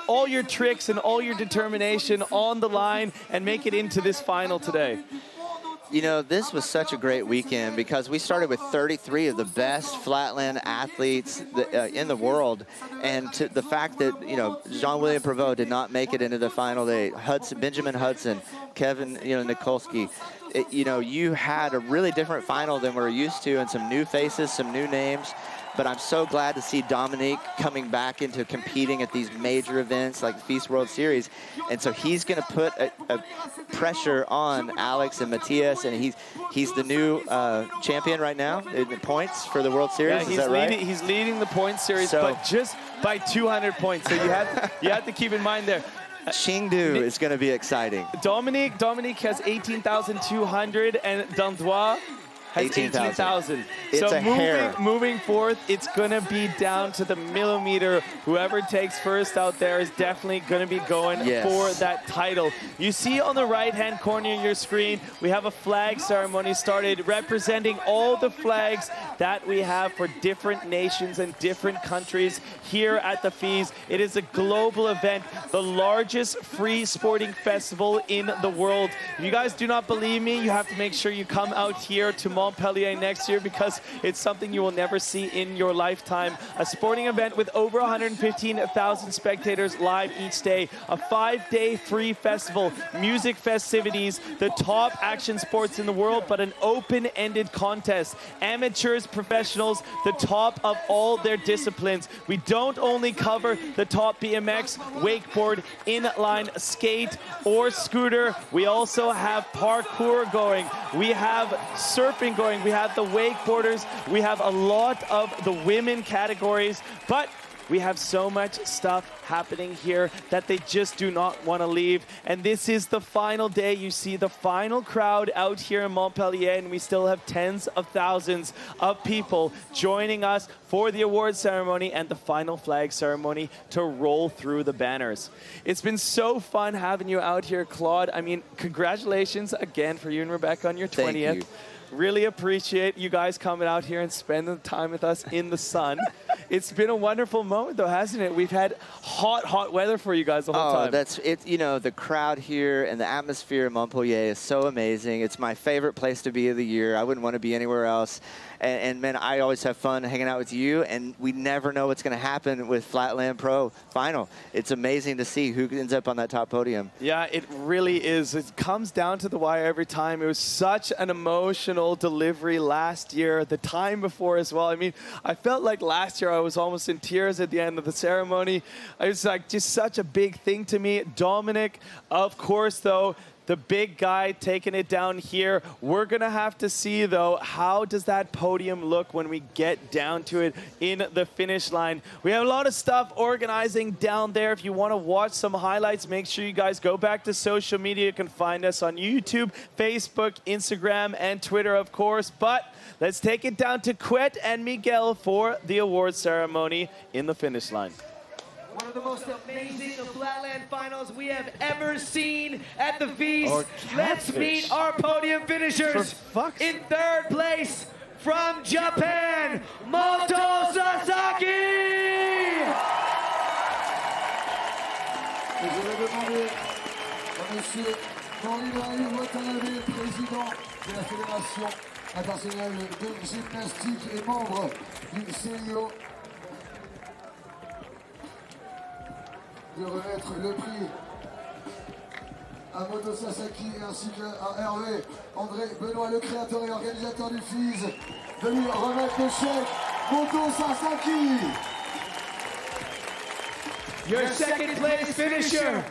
all your tricks and all your determination on the line and make it into this final today. This was such a great weekend because we started with 33 of the best Flatland athletes in the world. And to the fact that, Jean-William Prévost did not make it into the final day, Benjamin Hudson, Kevin, Nikolsky, you had a really different final than we're used to and some new faces, some new names. But I'm so glad to see Dominique coming back into competing at these major events like the FIS World Series. And so he's going to put a pressure on Alex and Matthias, and he's the new champion right now in points for the World Series. Yeah, is that right? He's leading the points series, but just by 200 points. So you have to keep in mind there. Chengdu is going to be exciting. Dominique has 18,200, and Dandois has 18,000. 18,000. It's So a hair. moving forth, it's going to be down to the millimeter. Whoever takes first out there is definitely going to be going Yes. for that title. You see on the right-hand corner of your screen, we have a flag ceremony started representing all the flags that we have for different nations and different countries here at the FWS. It is a global event, the largest free sporting festival in the world. If you guys do not believe me, you have to make sure you come out here to Montpellier next year because it's something you will never see in your lifetime. A sporting event with over 115,000 spectators live each day. A 5-day free festival, music festivities, the top action sports in the world, but an open-ended contest. Amateurs, professionals, the top of all their disciplines. We don't only cover the top BMX, wakeboard, inline skate, or scooter. We also have parkour going. We have surfing going. We have the wakeboarders. We have a lot of the women categories, but we have so much stuff happening here that they just do not want to leave. And this is the final day. You see the final crowd out here in Montpellier, and we still have tens of thousands of people joining us for the award ceremony and the final flag ceremony to roll through the banners. It's been so fun having you out here, Claude. I mean, congratulations again for you and Rebecca on your 20th. Thank you. Really appreciate you guys coming out here and spending the time with us in the sun. It's been a wonderful moment, though, hasn't it? We've had hot weather for you guys the whole time. That's it. You know, the crowd here and the atmosphere in Montpellier is so amazing. It's my favorite place to be of the year. I wouldn't want to be anywhere else. And man, I always have fun hanging out with you, and we never know what's going to happen with Flatland Pro Final. It's amazing to see who ends up on that top podium. Yeah, it really is. It comes down to the wire every time. It was such an emotional delivery last year, the time before as well. I mean, I felt like last year I was almost in tears at the end of the ceremony. It was like just such a big thing to me. Dominic, of course, though, the big guy taking it down here. We're going to have to see, though, how does that podium look when we get down to it in the finish line. We have a lot of stuff organizing down there. If you want to watch some highlights, make sure you guys go back to social media. You can find us on YouTube, Facebook, Instagram, and Twitter, of course. But let's take it down to Quet and Miguel for the award ceremony in the finish line. One of the most amazing Flatland finals we have ever seen at the FWS. Let's meet our podium finishers. In third place from Japan, Moto Sasaki. Et je vais demander à monsieur Henri Watanabe, président de la Fédération internationale de gymnastique et membre du CIO, de remettre le prix à Moto Sasaki ainsi qu'à Hervé André Benoît, le créateur et organisateur du FWS, de lui remettre le chèque Moto Sasaki. Your second place finisher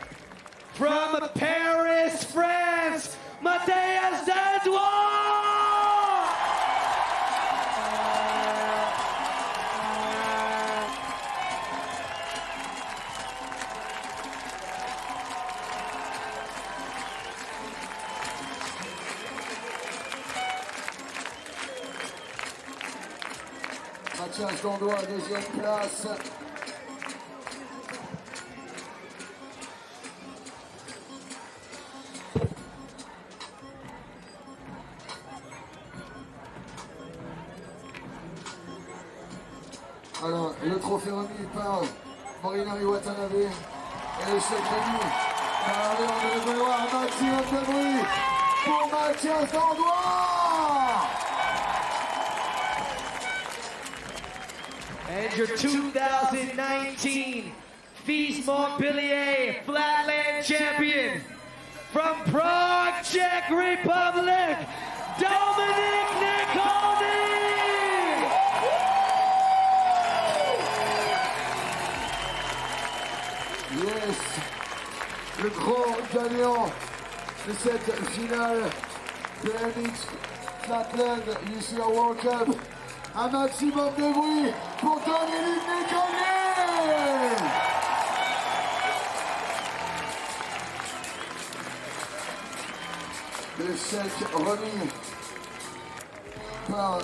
from Paris, France, Matthias Dandois. Mathias Dandois, deuxième place. Alors, le trophée remis par Henri Watanabe et le chèque remis par André Benoît. Un maximum de bruit pour Mathias Dandois. And your 2019 FWS Montpellier Flatland champion from Prague, Czech Republic, Dominic Nikolny! Yes, le grand gagnant de cette finale BMX Flatland UCI World Cup. Un maximum de bruit pour Dominic Nikolny! Le chèque remis par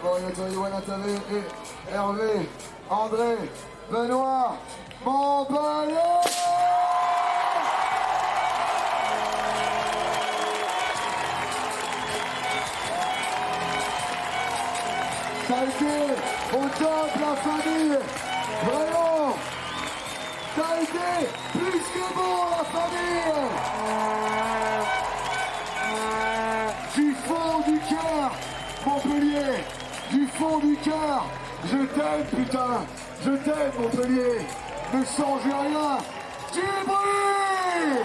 Florian Atavé et Hervé, André, Benoît, Montpellier. Ça a été au top la famille, vraiment, ça a été plus que bon la famille. Du fond du cœur, Montpellier, du fond du cœur, je t'aime putain, je t'aime Montpellier, ne changez rien, du bruit.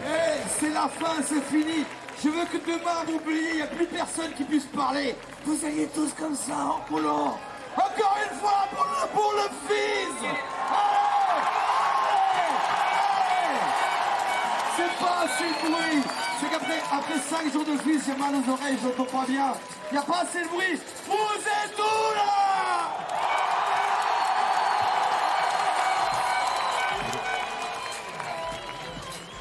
Hey, c'est la fin, c'est fini. Je veux que demain à Montpellier, il n'y a plus personne qui puisse parler. Vous ayez tous comme ça en polo. Encore une fois pour le fils. C'est pas assez de bruit. C'est qu'après 5 jours de fils, j'ai mal aux oreilles, je n'entends pas bien. Il n'y a pas assez de bruit. Vous êtes où là?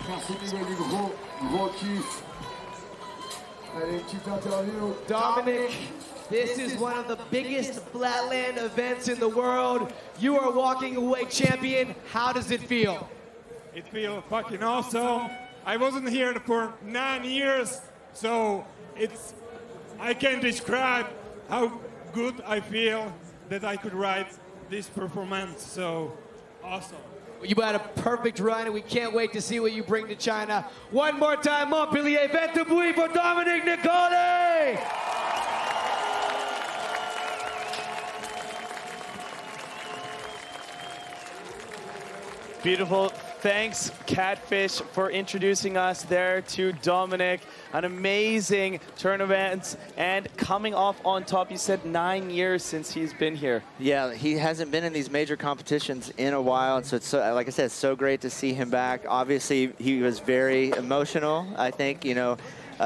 Merci Miguel du gros kiff. Allez, une petite interview. Dominic, this is one of the biggest Flatland events in the world. You are walking away champion. How does it feel? It feels fucking awesome. I wasn't here for 9 years, so I can't describe how good I feel that I could ride this performance. So awesome. You had a perfect run, and we can't wait to see what you bring to China. One more time, Montpellier, vent de bruit for Dominic Nicole! Beautiful. Thanks, Catfish, for introducing us there to Dominic. An amazing tournament and coming off on top. You said 9 years since he's been here. Yeah, he hasn't been in these major competitions in a while, and so it's like I said, it's so great to see him back. Obviously, he was very emotional, I think, you know,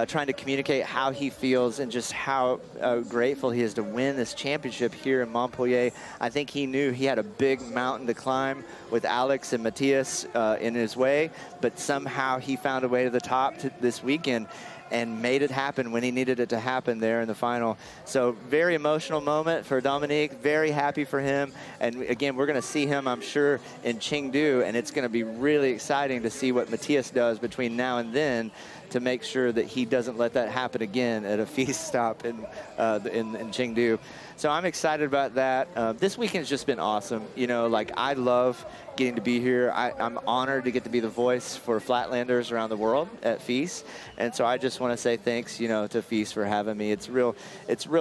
trying to communicate how he feels and just how grateful he is to win this championship here in Montpellier. I think he knew he had a big mountain to climb with Alex and Matthias in his way, but somehow he found a way to the top this weekend and made it happen when he needed it to happen there in the final. So very emotional moment for Dominique, very happy for him. And again, we're gonna see him, I'm sure, in Chengdu, and it's gonna be really exciting to see what Matthias does between now and then to make sure that he doesn't let that happen again at a feast stop in Chengdu. So I'm excited about that. This weekend's just been awesome. You know, like, I love getting to be here. I'm honored to get to be the voice for Flatlanders around the world at FEAST. And so I just want to say thanks, you know, to FEAST for having me. It's real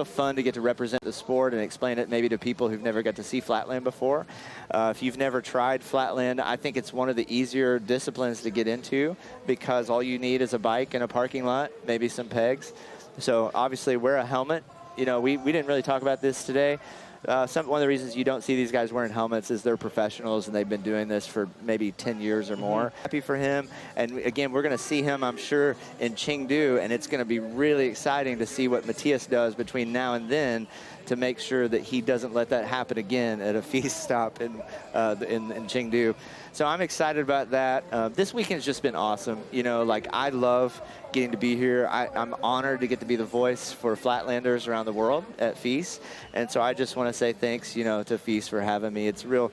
fun to get to represent the sport and explain it maybe to people who've never got to see Flatland before. If you've never tried Flatland, I think it's one of the easier disciplines to get into because all you need is a bike and a parking lot, maybe some pegs. So obviously wear a helmet. You know, we didn't really talk about this today. One of the reasons you don't see these guys wearing helmets is they're professionals and they've been doing this for maybe 10 years or more. Happy for him. And again, we're going to see him, I'm sure, in Chengdu, and it's going to be really exciting to see what Matthias does between now and then to make sure that he doesn't let that happen again at a feast stop in Chengdu. So I'm excited about that. This weekend's just been awesome. You know, like, I love getting to be here. I'm honored to get to be the voice for Flatlanders around the world at FEAST. And so I just want to say thanks, you know, to FEAST for having me. It's real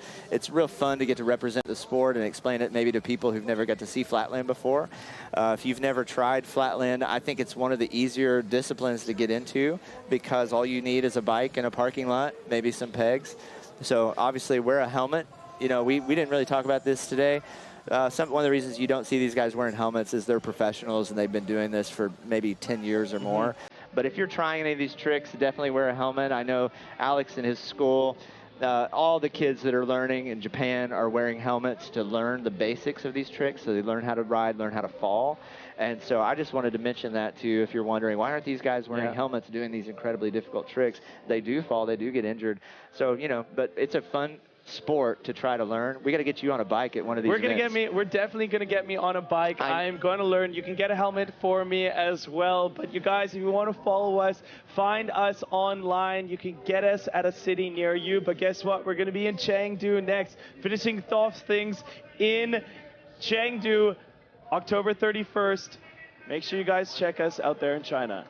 fun to get to represent the sport and explain it maybe to people who've never got to see Flatland before. If you've never tried Flatland, I think it's one of the easier disciplines to get into because all you need is a bike and a parking lot, maybe some pegs. So obviously wear a helmet. You know, we didn't really talk about this today. One of the reasons you don't see these guys wearing helmets is they're professionals and they've been doing this for maybe 10 years or more. But if you're trying any of these tricks, definitely wear a helmet. I know Alex and his school, all the kids that are learning in Japan are wearing helmets to learn the basics of these tricks. So they learn how to ride, learn how to fall. And so I just wanted to mention that to you if you're wondering, why aren't these guys wearing helmets doing these incredibly difficult tricks? They do fall, they do get injured. So, you know, but it's a fun sport to try to learn. We got to get you on a bike at one of these events. We're definitely going to get me on a bike. I'm going to learn. You can get a helmet for me as well. But you guys, if you want to follow us, find us online. You can get us at a city near you. But guess what? We're going to be in Chengdu next, finishing off things in Chengdu October 31st. Make sure you guys check us out there in China.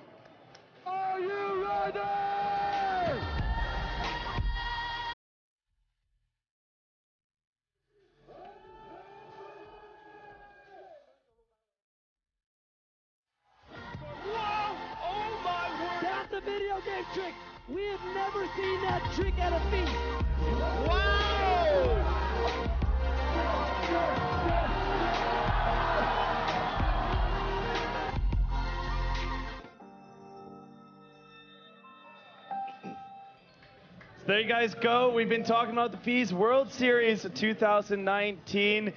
Are you ready? That's a video game trick. We have never seen that trick at a feast. Wow! So there you guys go. We've been talking about the FWS World Series 2019.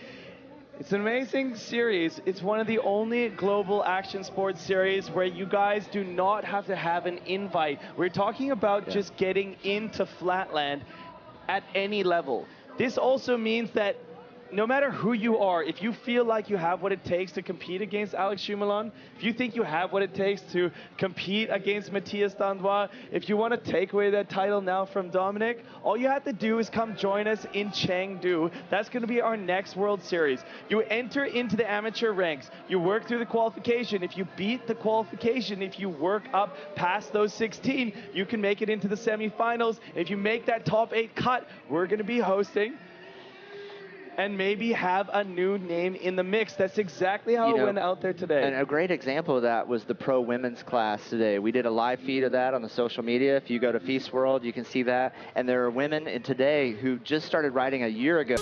It's an amazing series. It's one of the only global action sports series where you guys do not have to have an invite. We're talking about just getting into Flatland at any level. This also means that no matter who you are, if you feel like you have what it takes to compete against Alex Schumalan, if you think you have what it takes to compete against Matthias Dandois, if you want to take away that title now from Dominic, all you have to do is come join us in Chengdu. That's going to be our next World Series. You enter into the amateur ranks. You work through the qualification. If you beat the qualification, if you work up past those 16, you can make it into the semifinals. If you make that top 8 cut, we're going to be hosting and maybe have a new name in the mix. That's exactly how it went out there today. And a great example of that was the pro women's class today. We did a live feed of that on the social media. If you go to FWS World, you can see that. And there are women in today who just started riding a year ago.